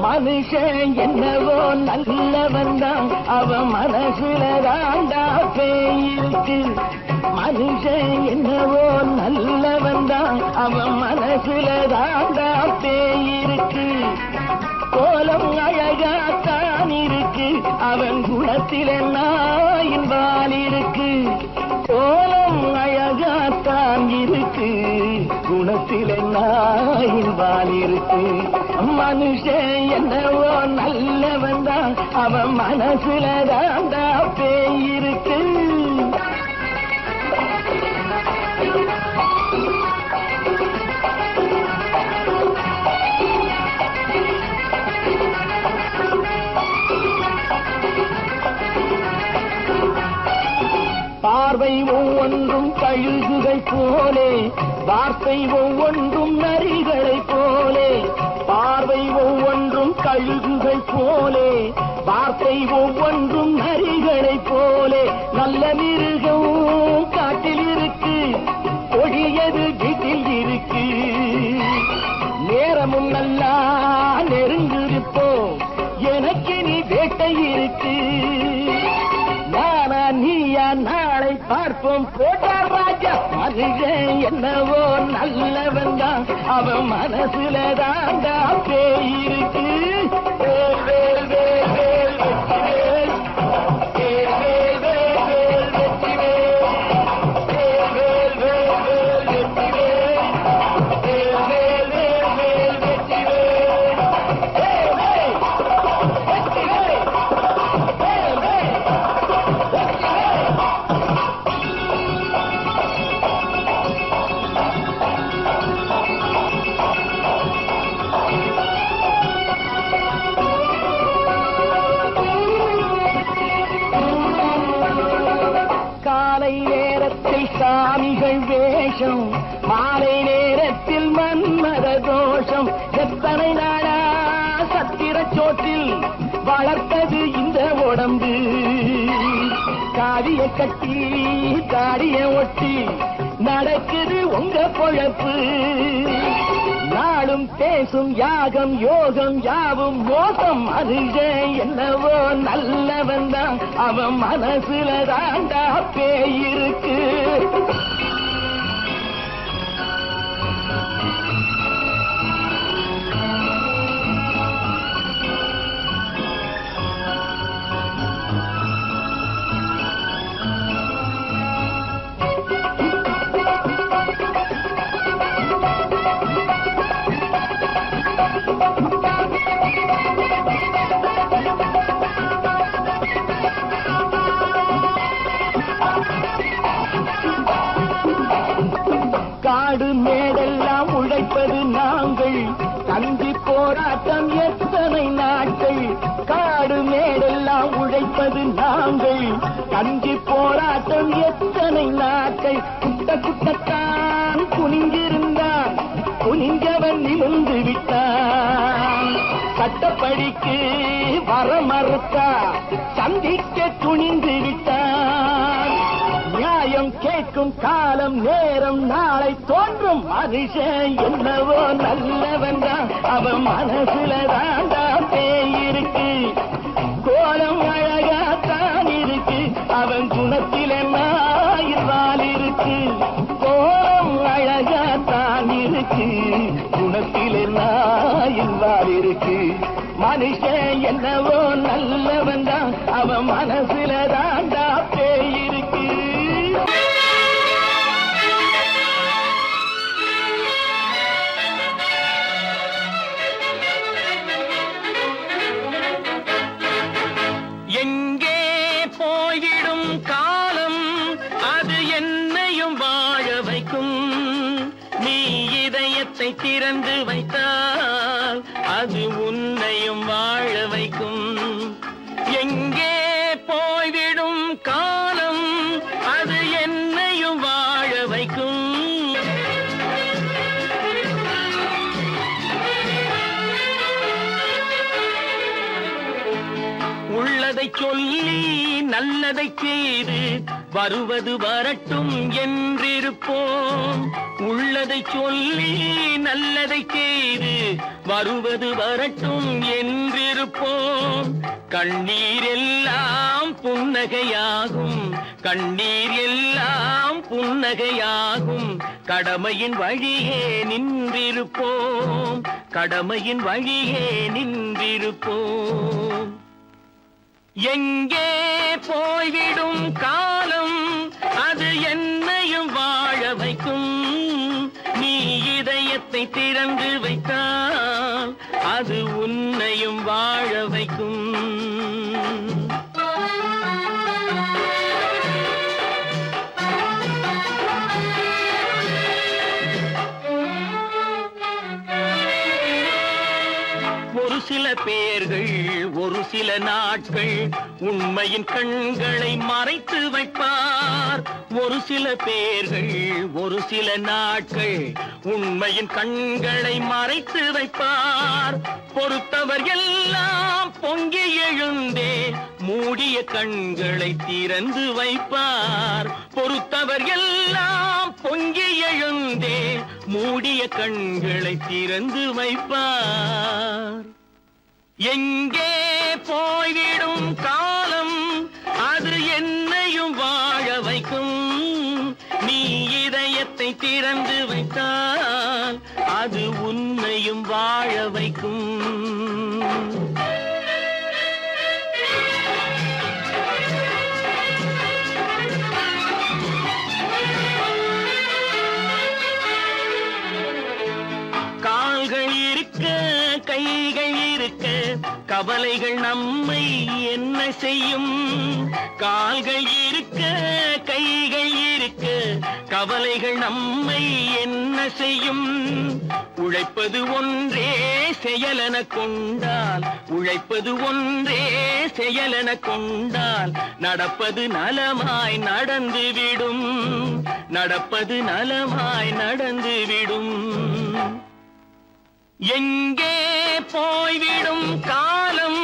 மனுஷன் என்னவோ நல்லவன் தான், அவன் மனசுல தாண்டா பேயிருக்கு. மனுஷன் என்னவோ நல்லவன் தான், அவன் மனசுல தாண்டா பேயிருக்கு. கோலம் அழகாத்தான் இருக்கு, அவன் குணத்தில நாயின் வால் இருக்கு. கோலம் அழகாத்தான் இருக்கு, குணத்தில நாயின் வால் இருக்கு. மனுஷன் என்னவோ நல்லவன் தான், அவன் மனசுல தாண்டா பேயிருக்கு. பார்வை ஒவ்வொன்றும் கழுகுகை போலே, வார்த்தை ஒவ்வொன்றும் நரிகளை போலே. பார்வை ஒவ்வொன்றும் கழுகுகை போலே, வார்த்தை ஒவ்வொன்றும் நரிகளை போலே. நல்ல மிருகம் காட்டில் இருக்கு, கொடியது வீட்டில் இருக்கு. நேரமும் நல்லா நெருங்கிருப்போம், எனக்கு நீ வேட்டை இருக்கு. நானா நீயா நாளை பார்ப்போம் போட்டார் ராஜா. மனுஷன் என்னவோ நல்லவன் தான், அவன் மனசுல தாண்டா பேயிருக்கு. வேல் வேல் வேல் வேல் வெற்றிவேல், வேல் வேல் வேல் வேல் வெற்றிவேல், வேல் வேல் வேல் வேல் வெற்றிவேல், வேல் வேல் வேல் வேல் வெற்றிவேல், வேல் வேல் வெற்றிவேல், வேல் வேல். வேஷம் மாலை நேரத்தில் மன்மத தோஷம் எத்தனை நாளா சத்திர சோற்றில் வளர்த்தது இந்த உடம்பு காவிய கட்டி தாடிய ஒட்டி நடக்குது உங்க பொழப்பு நாளும் பேசும் யாகம் யோகம் யாவும் மோசம் மனுஷன் என்னவோ நல்லவன் தான் அவன் மனசுல தாண்டா பேயிருக்கு காடு மேடெல்லாம் உழைப்பது நாங்கள் கஞ்சி போராட்டம் எத்தனை நாட்கள் காடு மேடெல்லாம் உழைப்பது நாங்கள் கஞ்சி போராட்டம் எத்தனை நாட்கள் குட்ட குட்டத்தான் குனிஞ்சிருந்தான் குனிஞ்சவன் நிமிர்ந்து விட்டான் சட்டப்படிக்கு வர மறுத்தா சந்திக்க துணிந்து விட்டான் நியாயம் கேட்கும் காலம் நேரம் நாளை தோன்றும் மனுஷன் என்னவோ நல்லவன் தான் அவன் மனசுல தாண்டா பேயிருக்கு கோலம் அழகாத்தான் இருக்கு அவன் குணத்தில நாயிரால் இருக்கு கோலம் அழகாத்தான் இருக்கு குணத்தில நாயிரால் இருக்கு மனுஷன் என்னவோ நல்லவன் தான் அவன் மனசுல தாண்டா பேயிருக்கு எங்கே போய்விடும் காலம் அது என்னையும் வாழ வைக்கும் நீ இதயத்தை திறந்து வைத்தால் அது உன்னையும் வாழ வைக்கும் எங்கே போய்விடும் காலம் அது என்னையும் வாழ வைக்கும் உள்ளதை சொல்லி நல்லதை செய்து வருவது வரட்டும் என்றிருப்போம் உள்ளதை சொல்லி நல்லதை செய்து வருவது வரட்டும் என்றிருப்போம் கண்ணீர் எல்லாம் புன்னகையாகும் கண்ணீர் எல்லாம் புன்னகையாகும் கடமையின் வழியே நின்றிருப்போம் கடமையின் வழியே நின்றிருப்போம் எங்கே போய்விடும் காலம் அது என்னையும் வாழ வைக்கும் நீ இதயத்தை திறந்து வைத்தால் அது உன்னையும் வாழ வைக்கும் ஒரு சில பேர்கள் ஒரு சில நாட்கள் உண்மையின் கண்களை மறைத்து வைப்பார் ஒரு சில பேர்கள் ஒரு சில நாட்கள் உண்மையின் கண்களை மறைத்து வைப்பார் பொறுத்தவர் எல்லாம் பொங்கி எழுந்தே மூடிய கண்களை திறந்து வைப்பார் பொறுத்தவர் எல்லாம் பொங்கி எழுந்தே மூடிய கண்களை திறந்து வைப்பார் எங்கே போய்விடும் காலம் அது என்னையும் வாழ வைக்கும் நீ இதயத்தை திறந்து வைத்தால் அது உன்னையும் வாழ வைக்கும் கால்கள் இருக்க கைகள் இருக்க கவலைகள் நம்மை என்ன செய்யும்? கால்கள் இருக்க கைகள் இருக்க கவலைகள் நம்மை என்ன செய்யும்? உழைப்பது ஒன்றே செயலென கொண்டால், உழைப்பது ஒன்றே செயலென கொண்டால் நடப்பது நலமாய் நடந்துவிடும், நடப்பது நலமாய் நடந்துவிடும். எங்கே போய்விடும் காலம்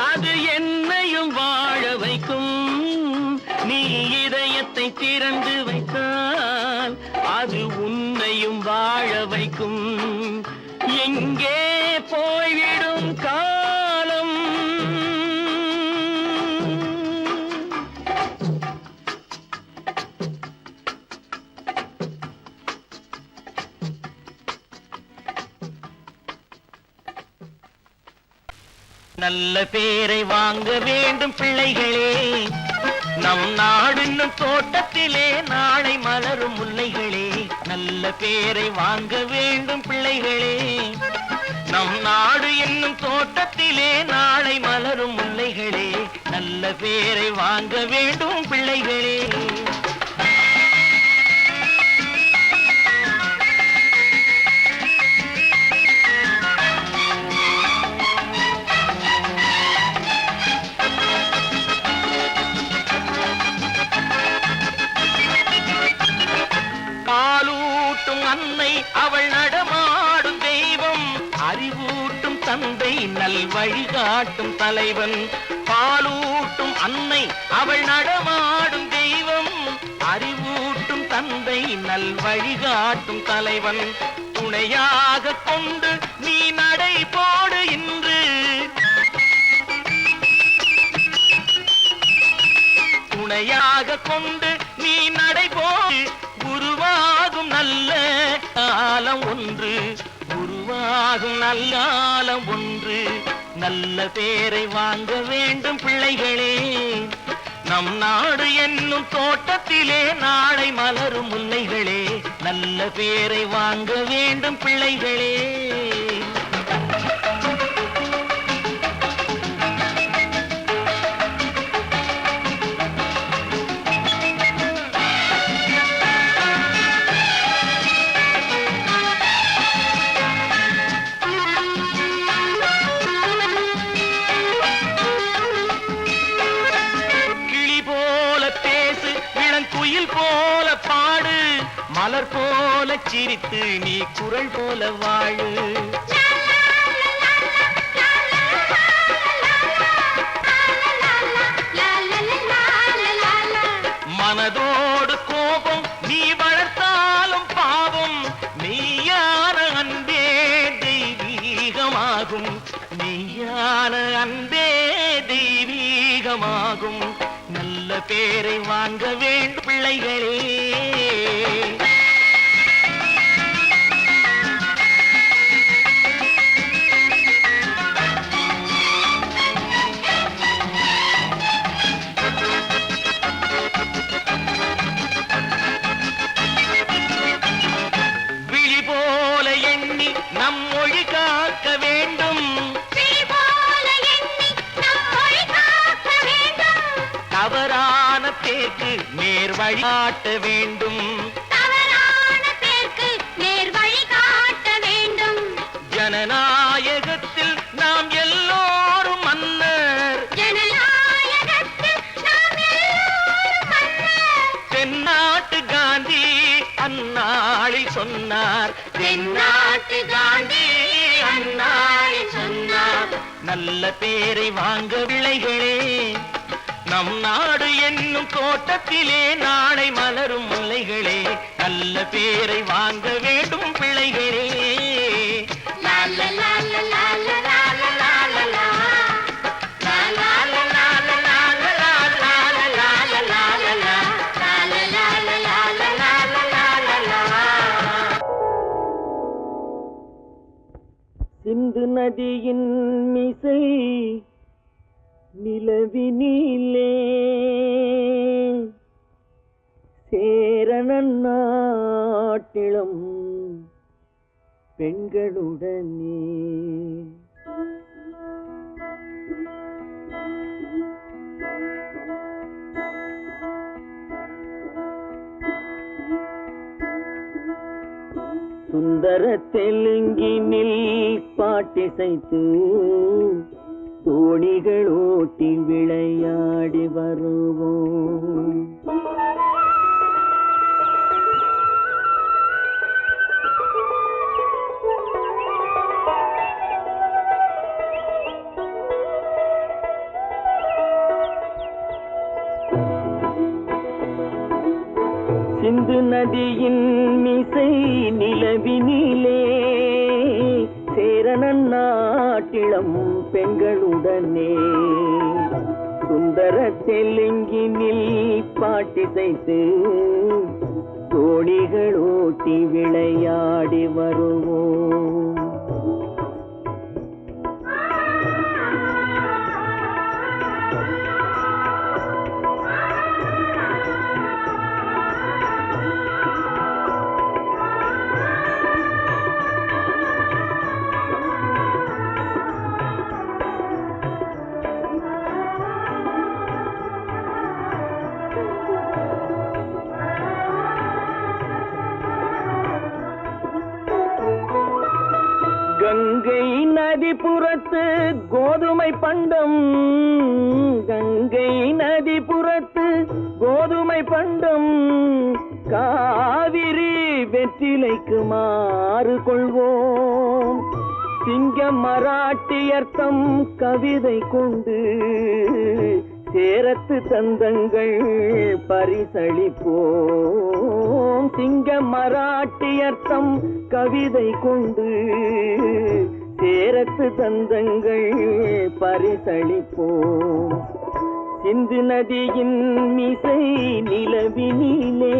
அது என்னையும் வாழ வைக்கும். நீ இதயத்தை திறந்து வைத்தால் அது உன்னையும் வாழ வைக்கும். எங்கே போய்விடும் காலம். நல்ல பேரை வாங்க வேண்டும் பிள்ளைகளே, நம் நாடென்னும் தோட்டத்திலே நாளை மலரும் முல்லைகளே. நல்ல பேரை வாங்க வேண்டும் பிள்ளைகளே, நம் நாடு என்னும் தோட்டத்திலே நாளை மலரும் முல்லைகளே. நல்ல பேரை வாங்க வேண்டும் பிள்ளைகளே. அன்னை அவள் நடமாடும் தெய்வம், அறிவூட்டும் தந்தை நல் வழிகாட்டும் தலைவன். பாலூட்டும் அன்னை அவள் நடமாடும் தெய்வம், அறிவூட்டும் தந்தை நல் வழிகாட்டும் தலைவன். துணையாக கொண்டு நீ நடை போடு இன்று, துணையாக கொண்டு நீ நடை போடு. உருவாகும் நல்ல காலம் ஒன்று, உருவாகும் நல்ல காலம் ஒன்று. நல்ல பேரை வாங்க வேண்டும் பிள்ளைகளே, நம் நாடு என்னும் தோட்டத்திலே நாளை மலரும் முல்லைகளே. நல்ல பேரை வாங்க வேண்டும் பிள்ளைகளே. போல பாடு, மலர் போல சிரித்து நீ குரல் போல வாழு. மனதோடு கோபம் நீ வளர்த்தாலும் பாவம், மெய்யான அன்பே தெய்வீகமாகும், மெய்யான அன்பே தெய்வீகமாகும். நல்ல பேரை வாங்க வேண்டும் பிள்ளைகளே. விழி போல எண்ணி நம் மொழி காக்க வேண்டும், தவறான பேருக்கு நேர் வழிகாட்ட வேண்டும், தவறான பேருக்கு நேர் வழிகாட்ட வேண்டும். ஜனநாயகத்தில் நாம் எல்லோரும் மன்னர், ஜனநாயகத்தில் நாம் எல்லோரும் மன்னர். தென்னாட்டு காந்தி அந்நாளில் சொன்னார், தென்னாட்டு காந்தி அந்நாளில் சொன்னார். நல்ல பேரை வாங்க பிள்ளைகளே, நம் நாடு என்னும் தோட்டத்திலே நாளை மலரும் முல்லைகளே. நல்ல பேரை வாங்க வேண்டும் பிள்ளைகளே. சிந்து நதியின் மிசை நிலவினிலே சேரணன் நாட்டிலும் பெண்களுடனே சுந்தர தெலுங்கினில் பாட்டிசைத்து தோணிகள் ஓட்டி விளையாடி வருவோம். சிந்து நதியின் மிசை நிலவினிலே சேரனன் நாட்டிளம் பெண்களுடனே சுந்தர தெலுங்கினில் பாட்டிசைத்து தோணிகள் ஓட்டி விளையாடி வருவோம். கங்கை நதிபுறத்து கோதுமை பண்டம், கங்கை நதிபுறத்து கோதுமை பண்டம், காவிரி வெற்றிலைக்கு மாறு கொள்வோம். சிங்க மராட்டியர்த்தம் கவிதை கொண்டு சேரத்து தந்தங்கள் பரிசளிப்போம். சிங்க மராட்டியர்த்தம் கவிதை கொண்டு சேரத்து தந்தங்கள் பரிசளிப்போம். சிந்து நதியின் மிசை நிலவினிலே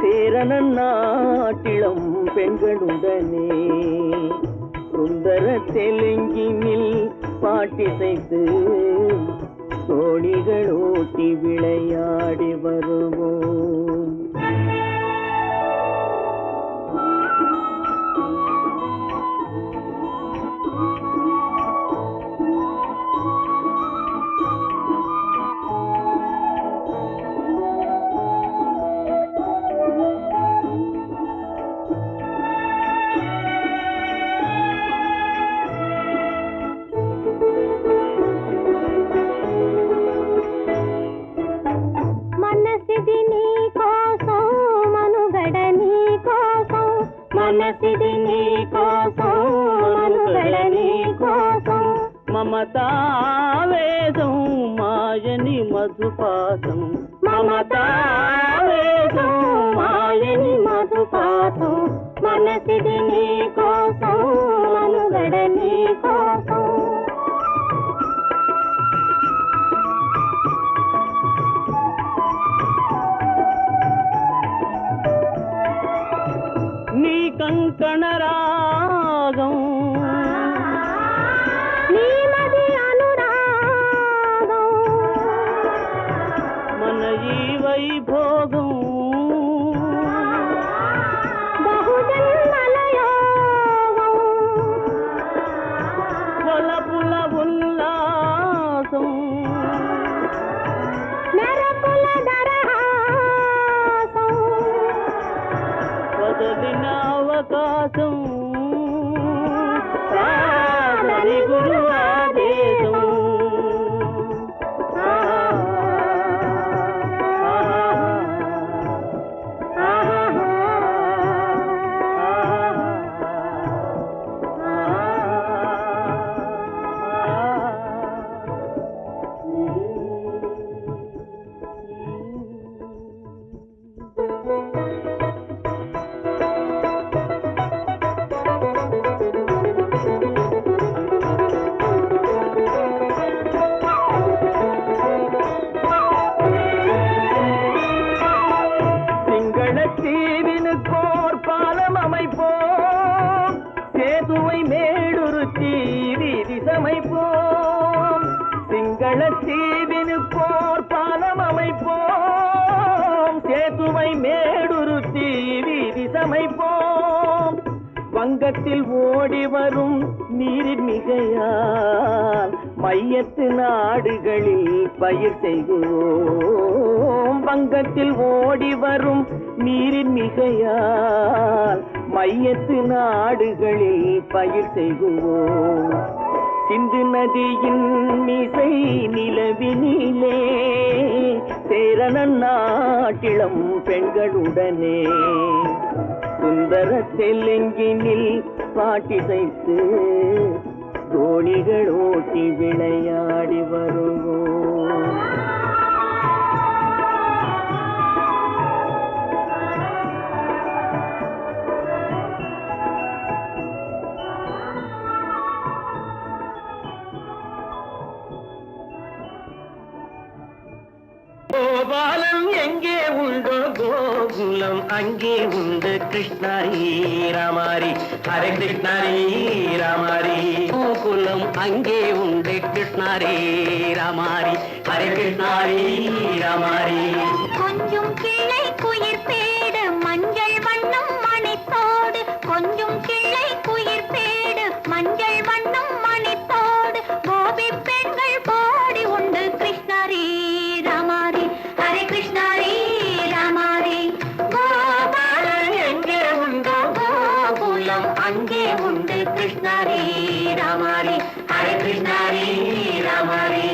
சேரனன் நாட்டிளம் பெண்களுடனே சுந்தர தெலுங்கினில் பாட்டிசைத்து தோணிகள் ஓட்டி விளையாடி வருவோம். మనసిది నీ కోసం మనుగడ నీ కోసం మమతావేదం మాయని మధుపాసం మమతావేదం మాయని మధుపాసం మనసిది నీ కోసం మనుగడ నీ కోసం నీ కంకణ రాగం నీ మది అనురాగం మన ఈ వైభోగం బహుజన్మల యోగం వలపుల ఉల్లాసం మెరపుల దరహాసం వదలిన అవకాశం సాధని గురు ఆదేశం தீவினுக்கோர் பாலம் அமைப்போம் சேதுவை மேடுருத்தி வீதி சமைப்போம் சிங்கள தீவினுக்கோர் பாலம் அமைப்போம் சேதுவை மேடுருத்தி வீதி சமைப்போம் வங்கத்தில் ஓடி வரும் நீரின் மிகையால் மையத்து நாடுகளில் பயிர் செய்கிறோம் வங்கத்தில் ஓடி வரும் நீரின் மிகையால் மையத்து நாடுகளில் பயிர் செய்குவோம் சிந்து நதியின் மிசை நிலவினிலே சேரணன் நாட்டிளம் பெண்களுடனே சுந்தர தெலுங்கினில் பாட்டிசைத்து தோணிகள் ஓட்டி விளையாடி வருவோம். கோபாலம் எங்கே உண்டோ கோகுலம் அங்கே உண்டு கிருஷ்ணாரி ராமாரி ஹரே கிருஷ்ணாரி ராமாரி கோகுலம் அங்கே உண்டு கிருஷ்ணாரி ராமாரி ஹரே கிருஷ்ணாரி ராமாரி கொஞ்சம் கிளை குயிர் பேடு மஞ்சள் வண்ணம் மணித்தோடு கொஞ்சம் கிளை குயிர் பேடு மஞ்சள் வண்ணம் மணித்தோடு கோபி பெண்கள் பாடி உண்டு கிருஷ்ணாரி ராமாரி ஹரே கிருஷ்ணாரி ராமாரி கோபாலன் எங்கே உண்டோ கோகுலம் அங்கே உண்டு கிருஷ்ணாரி ராமாரி ஹரே கிருஷ்ணாரி ராமாரி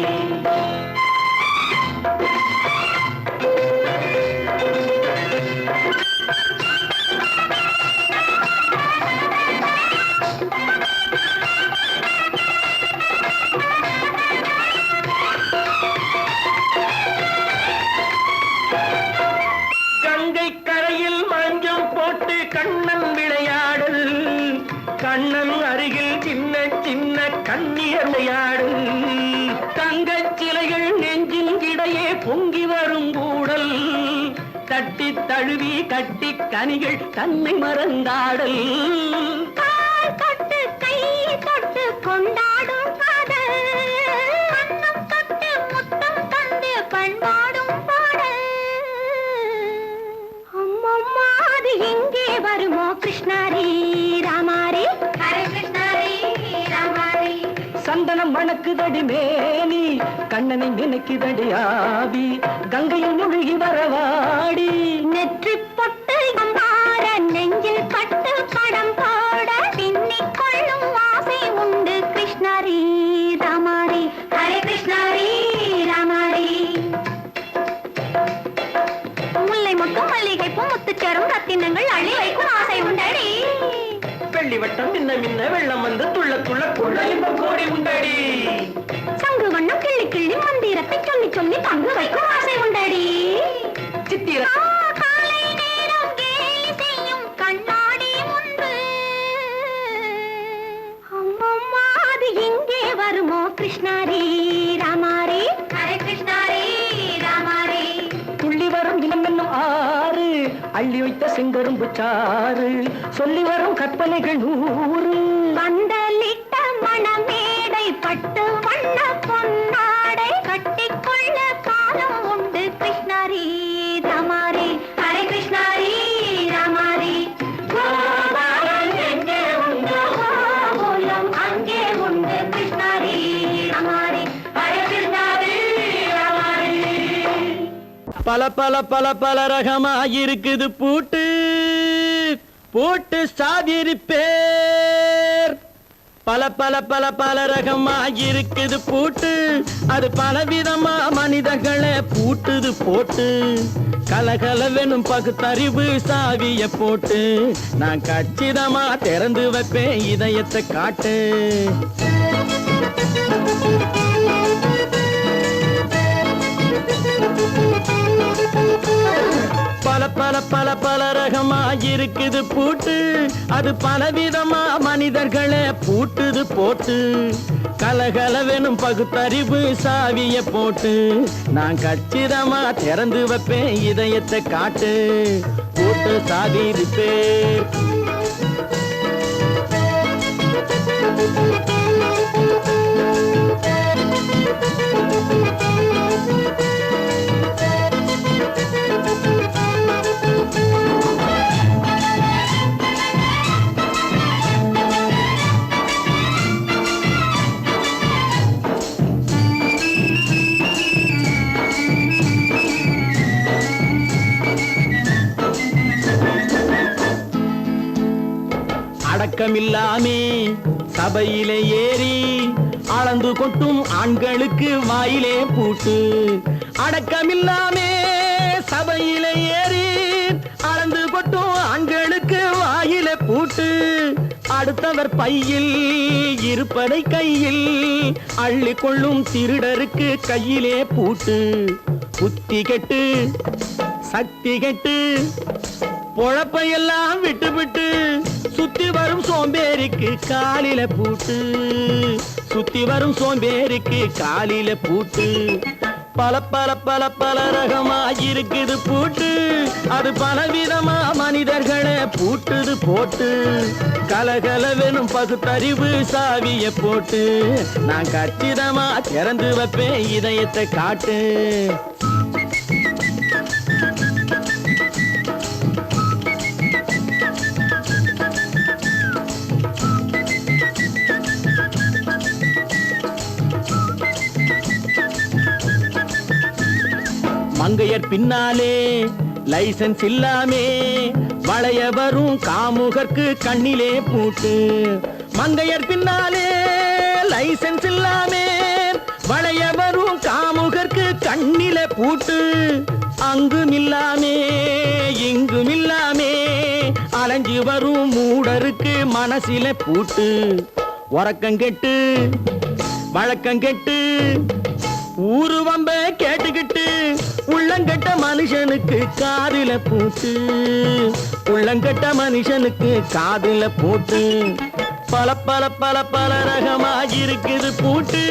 கண்ணன் விளையாடல் கண்ணன் அருகில் சின்ன சின்ன கண்ணியர் விளையாடல் தங்கச் சிலைகள் நெஞ்சின் இடையே பொங்கி வரும் கூடல் தட்டி தழுவி கட்டி கனிகள் தன்னை மறந்தாடல் தொட்டு கை தொட்டு கொண்டாடும் காதல் கண்ணம் தொட்டு முத்தம் தந்து பண்பாடும் பாடல் அம்மம்மா அது எங்கே வருமோ கிருஷ்ணாரி ராமாரி ஹரே கிருஷ்ணாரி ராமாரி சந்தனம் மணக்குதடி மேனி கண்ணனை நினைக்குதடி ஆவி கங்கையில் முழுகி வரவாடி நெற்றி பொட்டு அம்பார நெஞ்சில் பட்டு படம் போட பின்னிக் கொள்ளும் ஆசை உண்டு கிருஷ்ணாரி ராமாரி ஹரே கிருஷ்ணாரி ராமாரி முல்லை மொட்டும் மல்லிகை பூ முத்துச்சேரும் ரத்தினங்கள் அள்ளி வைக்கும் ஆசை உண்டடி வெள்ளி வட்டம் மின்ன மின்ன வெள்ளம் வந்து துள்ள துள்ள கொள்ள இன்பம் கோடி உண்டடி சங்கு வண்ணம் கிள்ளி கிள்ளி மந்திரத்தை சொல்லி சொல்லி பங்கு வைக்கும் ஆசை உண்டடி சித்திர காலை நேரம் கேலி செய்யும் கண்ணாடி முன்பு அம்மம்மா அது எங்கே வருமோ கிருஷ்ணாரி ராமாரி ஹரே கிருஷ்ணாரி ராமாரி துள்ளி வரும் இனம் என்னும் ஆறு அள்ளி வைத்த செங்கரும்பு சாறு சொல்லி வரும் கற்பனைகள் 100 பந்தலிட்ட மணமேடை பட்டு வண்ண பொன்னாடை கட்டிக்கொள்ள காலம் உண்டு கிருஷ்ணாரி ராமாரி ஹரே கிருஷ்ணாரி ராமாரி கோபாலன் எங்கே உண்டோ கோகுலம் அங்கே உண்டு கிருஷ்ணாரி ராமாரி ஹரே கிருஷ்ணாரி ராமாரி பல பல பல பல ரகமாயிருக்குது பூட்டு பூட்டு சாதிரி பேர் பல பல பல பல ரகமாயிருக்குது பூட்டு அது பலவிதமா மனிதர்களை பூட்டுது போட்டு கலகலவெனும் பகுத்தறிவு சாவிய போட்டு நான் கச்சிதமா திறந்து வைப்பேன் இதயத்தை காட்டு பல பல பல பல ரகமாயிருக்குது பூட்டு அது பலவிதமா மனிதர்களை பூட்டுது போட்டு கலகலவெனும் பகுத்தறிவு சாவிய போட்டு நான் கச்சிதமா திறந்து வைப்பேன் இதயத்தை காட்டு பூட்டு சாவி பேர் அடக்கமில்லாமே சபையிலே ஏறி அளந்து கொட்டும் ஆண்களுக்கு வாயிலே பூட்டு. அடக்கமில்லாமே சபையிலே ஏறி அளந்து கொட்டும் ஆண்களுக்கு வாயிலே பூட்டு. அடுத்தவர் பையில் இருப்பதை கையில் அள்ளி கொள்ளும் திருடருக்கு கையிலே பூட்டு. புத்தி கெட்டு சக்தி கெட்டு பொழப்பையெல்லாம் விட்டு விட்டு சுத்தி வரும் சோம்பேறிக்கு காலில பூட்டு. சுத்தி வரும் சோம்பேறிக்கு காலில பூட்டு. பல பல பல பல ரகமா இருக்குது பூட்டு. அது பலவிதமா மனிதர்களை பூட்டுது போட்டு. கலகலவெனும் பகுத்தறிவு சாவிய போட்டு நான் கச்சிதமா திறந்து வைப்பேன் இதயத்தை காட்டு. மங்கையர் பின்னாலே லைசன்ஸ் இல்லாமே வளைய வரும் காமுகர்க்கு கண்ணிலே பூட்டு. மங்கையர் பின்னாலே லைசன்ஸ் இல்லாமே வளைய வரும் காமுகர்க்கு கண்ணிலே பூட்டு. அங்கும் இல்லாமே இங்கும் இல்லாமே அலைஞ்சு வரும் மூடருக்கு மனசில பூட்டு. உறக்கங்கெட்டு வழக்கங்கெட்டு ஊரு வம்ப கேட்டுக்கிட்டு உள்ளங்கட்ட மனுஷனுக்கு காதில பூட்டு. உள்ளங்கட்ட மனுஷனுக்கு காதில பூட்டு. பல பல பல பல ரகமா இருக்குது பூட்டு.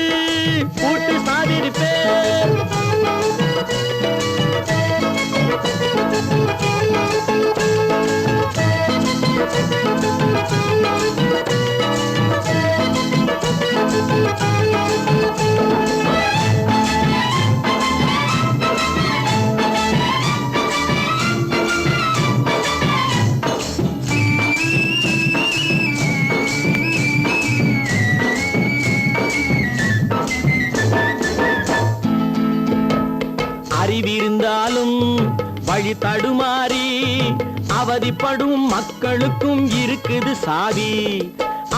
பூட்டு சாதிருப்பேன். அறிவிருந்தாலும் வழி தடுமாறி அவதிப்படும் மக்களுக்கும் இருக்குது சாவி.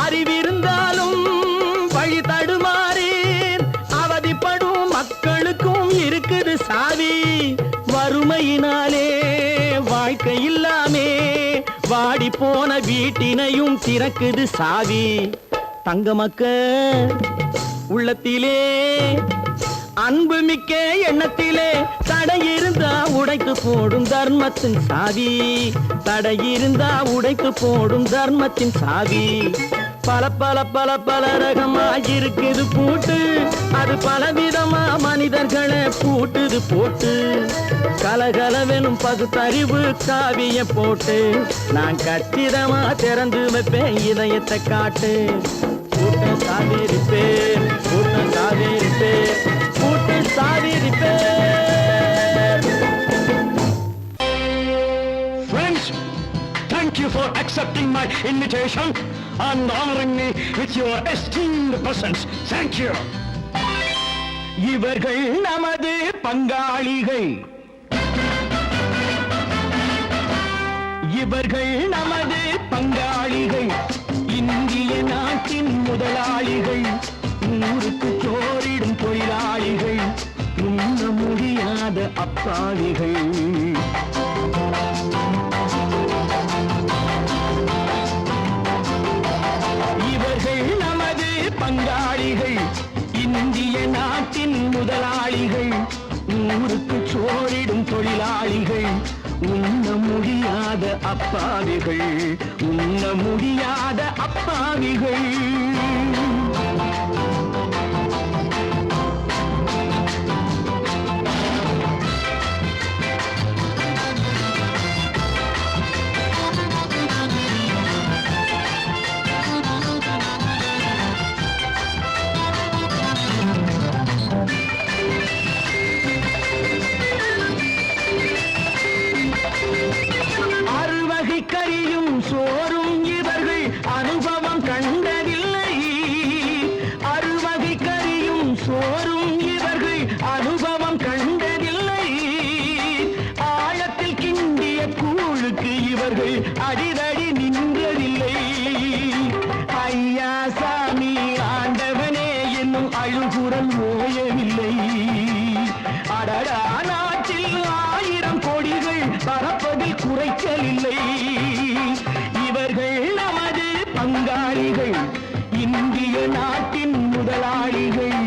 அறிவிருந்தாலும் வழி தடுமாறி அவதிப்படும் மக்களுக்கும் இருக்குது சாவி. வறுமையினாலே வாழ்க்கை இல்லாமே வாடி போன வீட்டினையும் திறக்குது சாவி. தங்க மக்க உள்ளத்திலே அன்பு மிக்க எண்ணத்திலே தடை இருந்தா உடைத்து போடும் தர்மத்தின் சாவி. தடை இருந்தா உடைத்து போடும் தர்மத்தின் சாவி. பல பல பல பல ரகமா இருக்குது பூட்டு. அது பலவிதமா மனிதர்களை பூட்டுது போட்டு. கலகலவெனும் பகுத்தறிவு காவிய போட்டு நான் கச்சிதமா திறந்து வைப்பேன் இதயத்தை காட்டு. கூட்டம் சாவிருப்பேன் கூட்டம் சாவிருப்பேன் கூட்டம் சாவிருப்பேன். Friends, thank you for accepting my invitation and honoring me with your esteemed presence. Thank you. இவர்கள் நமது பங்காளிகள். இவர்கள் நமது பங்காளிகள். இந்திய நாட்டின் முதலாளிகள். ஊருக்கு சோறிடும் தொழிலாளிகள். உண்ண முடியாத அப்பாவிகள். இவர்கள் நமது பங்காளிகள். இந்திய நாட்டின் முதலாளிகள். ஊருக்கு சோறிடும் தொழிலாளிகள். உண்ண முடியாத அப்பாவிகள். உண்ண முடியாத அப்பாவிகள். கறியும் சோறும் இவர்கள் அனுபவம் கண்டதில்லை. அழுகுரல் ஓயவில்லை. அடடா நாட்டில் 1000 கொடிகள் பறப்பதில் குறைச்சலில்லை. இவர்கள் நமது பங்காளிகள், இந்திய நாட்டின் முதலாளிகள்,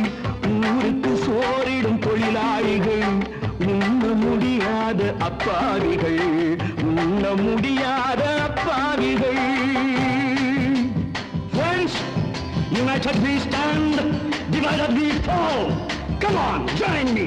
ஊருக்கு சோறிடும் தொழிலாளிகள், உண்ண முடியாத அப்பாவிகள், உண்ண முடியாத அப்பாவிகள். Friends, united we stand, divided we fall. Come on, join me.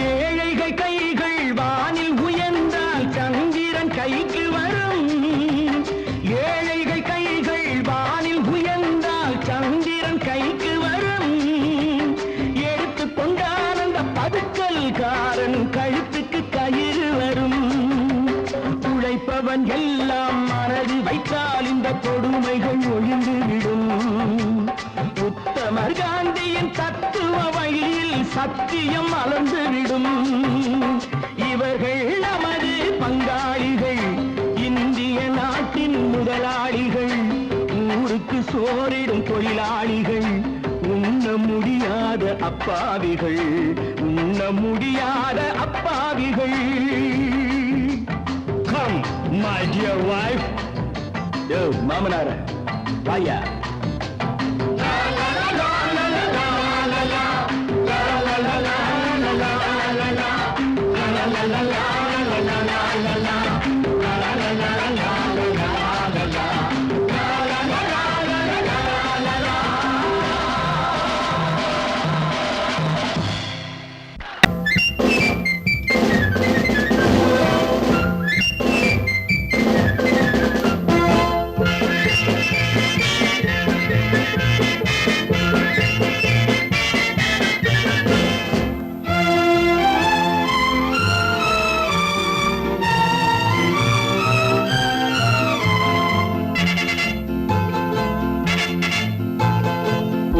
ஏழைகள் கைகள் வானில் உயர்ந்தால் சந்திரன் கைக்கு வரும். ஏழைகள் கைகள் வானில் உயர்ந்தால் சந்திரன் கைக்கு வரும். எடுத்துக்கொண்டால் அந்த பதுக்கல்காரன் கழுத்துக்கு கயிறு வரும். உழைப்பவன் எல்லாம் மனது வைத்தால் இந்த கொடுமைகள் ஒழிந்துவிடும். உத்தமர் காந்தியின் தத்துவ வழியில் சத்தியம் மலர்ந்துவிடும். இவர்கள் நமது பங்காளிகள், இந்திய நாட்டின் முதலாளிகள், ஊருக்கு சோறிடும் தொழிலாளிகள், உண்ண முடியாத அப்பாவிகள், உண்ண முடியாத அப்பாவிகள். Come, my dear wife. யோ மாமனார வாயா.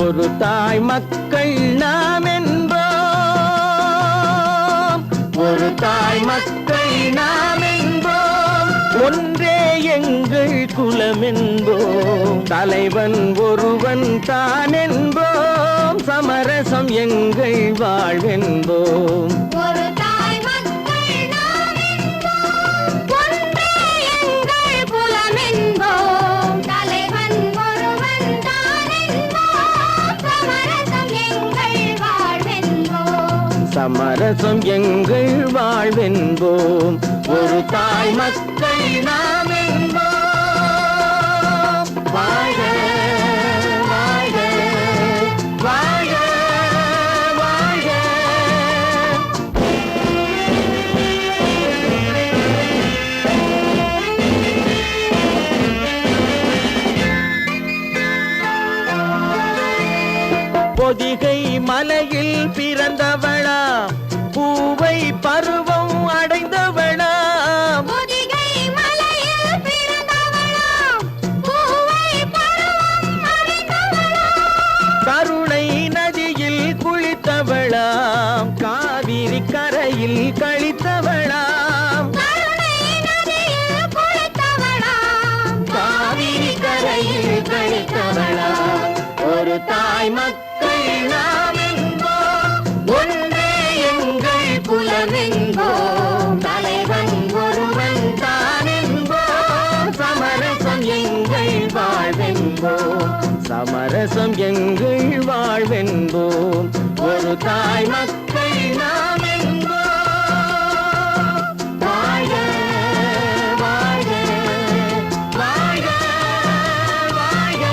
ஒரு தாய் மக்கள் நாம் என்போம், ஒரு தாய் மக்கள் நாம் என்போம், ஒன்றே எங்கள் குலம் என்போம், தலைவன் ஒருவன் தான் என்போம், சமரசம் எங்கள் வாழ்வென்போம். ஒரு தாய் மக்கள் நாம் என்போம், ஒன்றே எங்கள் குலம் என்போம், தலைவன் ஒருவன் தான் என்போம், சமரசம் எங்கள் வாழ்வென்போம். சமரசம் எங்கள் வாழ்வென்போம். ஒரு தாய் மக்கள் நாம் என்போம். வாழ்க வாழ்க வாழ்க வாழ்க. பொதிகை மலையில் பிறந்தவளா, பூவை பருவம் அடைந்தவளா, பொதிகை மலையில் பிறந்தவளாம், பூவை பருவம் அடைந்தவளாம், கருணை நதியில் குளித்தவளாம், காவிரி கரையில் கழித்தவளாம், கருணை நதியில் குளித்தவளாம், காவிரி கரையில் கழித்தவளாம். ஒரு தாய் மக்கள் நாம் என்போம், ஒன்றே எங்கள் குலம் என்போம், தலைவன் ஒருவன் தான் என்போம், சமரசம் எங்கள் வாழ்வென்போம், சமரசம் எங்கள் வாழ்வென்போம். ஒரு தாய் மக்கள் நாம் என்போம். வாழ்க வாழ்க வாழ்க வாழ்க.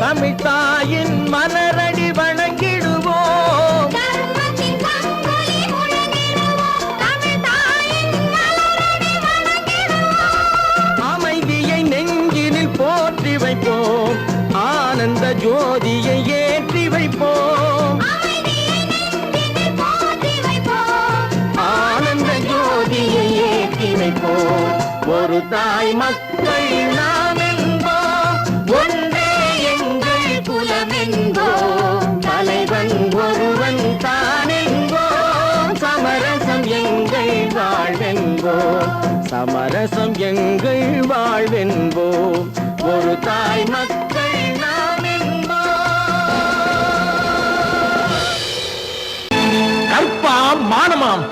தமிழ் தாயின் மலரடி வணங்கிடுவோம். அமைதியை நெஞ்சினில் போற்றி வைப்போம், ஆனந்த ஜோதியை ஏற்றி வைப்போம். ஆனந்த ஜோதியை ஏற்றி வைப்போம். ஒரு தாய் மக்கள் நாம் என்போம், ஒன்றே எங்கள் குலம் என்போம். தலைவன் ஒருவன் தான் என்போம், சமரசம் எங்கள் வாழ்வென்போம். சமரசம் எங்கள் வாழ்வென்போம். ஒரு தாய் மக்கள் நாம் என்போம். கற்பாம் மானமாம்,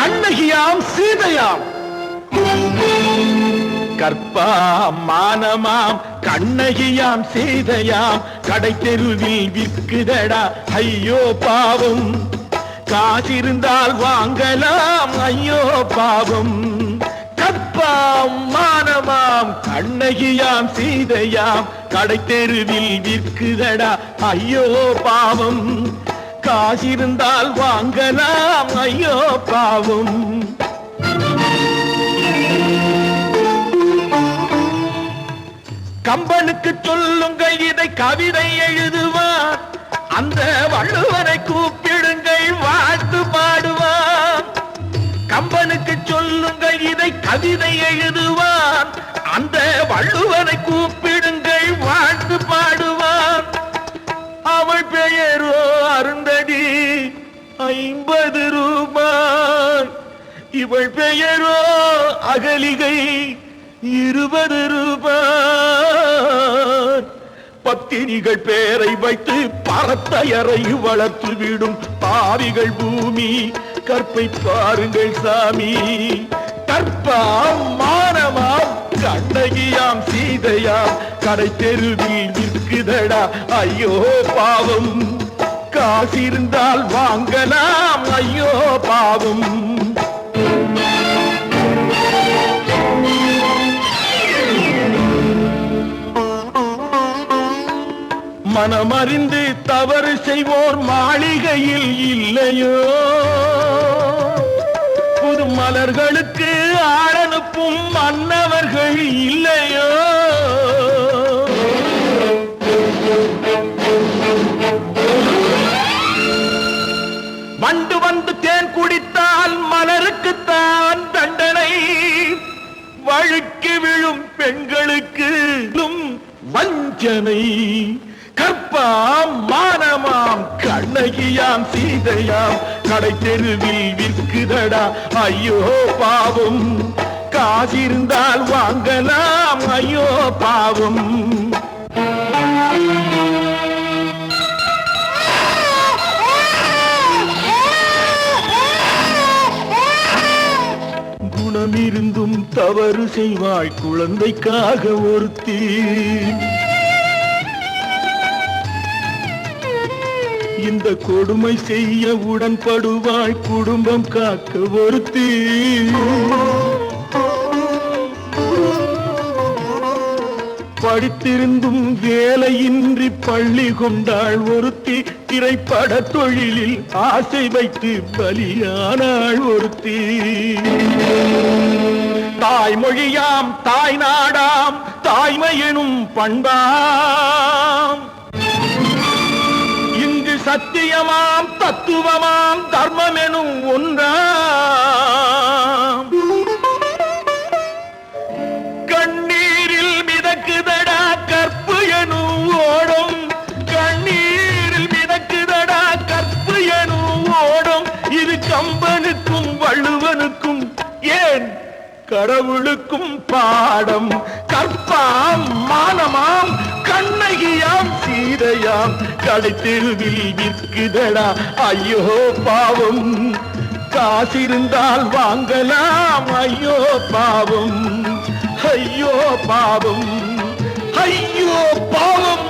கண்ணகியாம் சீதையாம். கற்பாம் மானமாம் கண்ணகியாம் சீதையாம், கடை தெருவில் விற்குதடா ஐயோ பாவம். காசிருந்தால் வாங்கலாம் ஐயோ பாவம். கற்பாம் மானமாம் கண்ணகியாம் சீதையாம், கடை தெருவில் விற்குதடா ஐயோ பாவம். காசிருந்தால் வாங்கலாம் ஐயோ பாவம். கம்பனுக்கு சொல்லுங்கள் இதை கவிதை எழுதுவார், அந்த வள்ளுவனை கூப்பிடுங்கள் வாழ்த்து பாடுவார். கம்பனுக்கு சொல்லுங்கள் இதை கவிதை எழுதுவார், அந்த வள்ளுவனை கூப்பிடுங்கள் வாழ்த்து பாடுவார். அவள் பெயரோ அருந்ததி 50 ரூபாய், இவள் பெயரோ அகலிகை 20 ரூபாய். பத்தினிகள் பேரை வைத்து பரத்தையறை வளர்த்து விடும் பாவிகள் பூமி, கற்பை பாருங்கள் சாமி. கற்பாம் மானமாம் கண்ணகியாம் சீதையாம், கடை தெருவில் விற்குதடா ஐயோ பாவம். காசிருந்தால் வாங்கலாம் ஐயோ பாவம். மனமறிந்து தவறு செய்வோர் மாளிகையில் இல்லையோ, புது மலர்களுக்கு ஆளனுப்பும் மன்னவர்கள் இல்லையோ. வண்டு வந்து தேன் குடித்தால் மலருக்குத்தான் தண்டனை, வழுக்கி விழும் பெண்களுக்கு வஞ்சனை. கற்பாம் மானமாம் கண்ணகியாம் சீதையாம், கடை தெருவில் விற்குதடா ஐயோ பாவம். காசிருந்தால் வாங்கலாம் ஐயோ பாவம். குணமிருந்தும் தவறு செய்வாய் குழந்தைக்காக ஒருத்தி, இந்த கொடுமை செய்ய உடன்படுவாய் குடும்பம் காக்க ஒருத்தி. படித்திருந்தும் வேலையின்றி பள்ளி கொண்டாள் ஒருத்தி, திரைப்பட தொழிலில் ஆசை வைத்து பலியானாள் ஒருத்தி. தாய்மொழியாம் தாய் நாடாம் தாய்மையெனும் பண்பாம், இங்கு சத்தியமாம் தத்துவமாம் தர்மமெனும் ஒன்றாம். கண்ணீரில் மிதக்குதடா கற்பு எனும் ஓடும், கண்ணீரில் மிதக்குதடா கற்பு எனும் ஓடும். இது கம்பனுக்கும் வள்ளுவனுக்கும் ஏன் கடவுளுக்கும் பாடம். கற்பாம் மானமாம் கண்ணகியாம் சீதையாம், கடை தெருவில் விற்குதடா ஐயோ பாவம். காசிருந்தால் வாங்கலாம் ஐயோ பாவம். ஐயோ பாவம், ஐயோ பாவம்.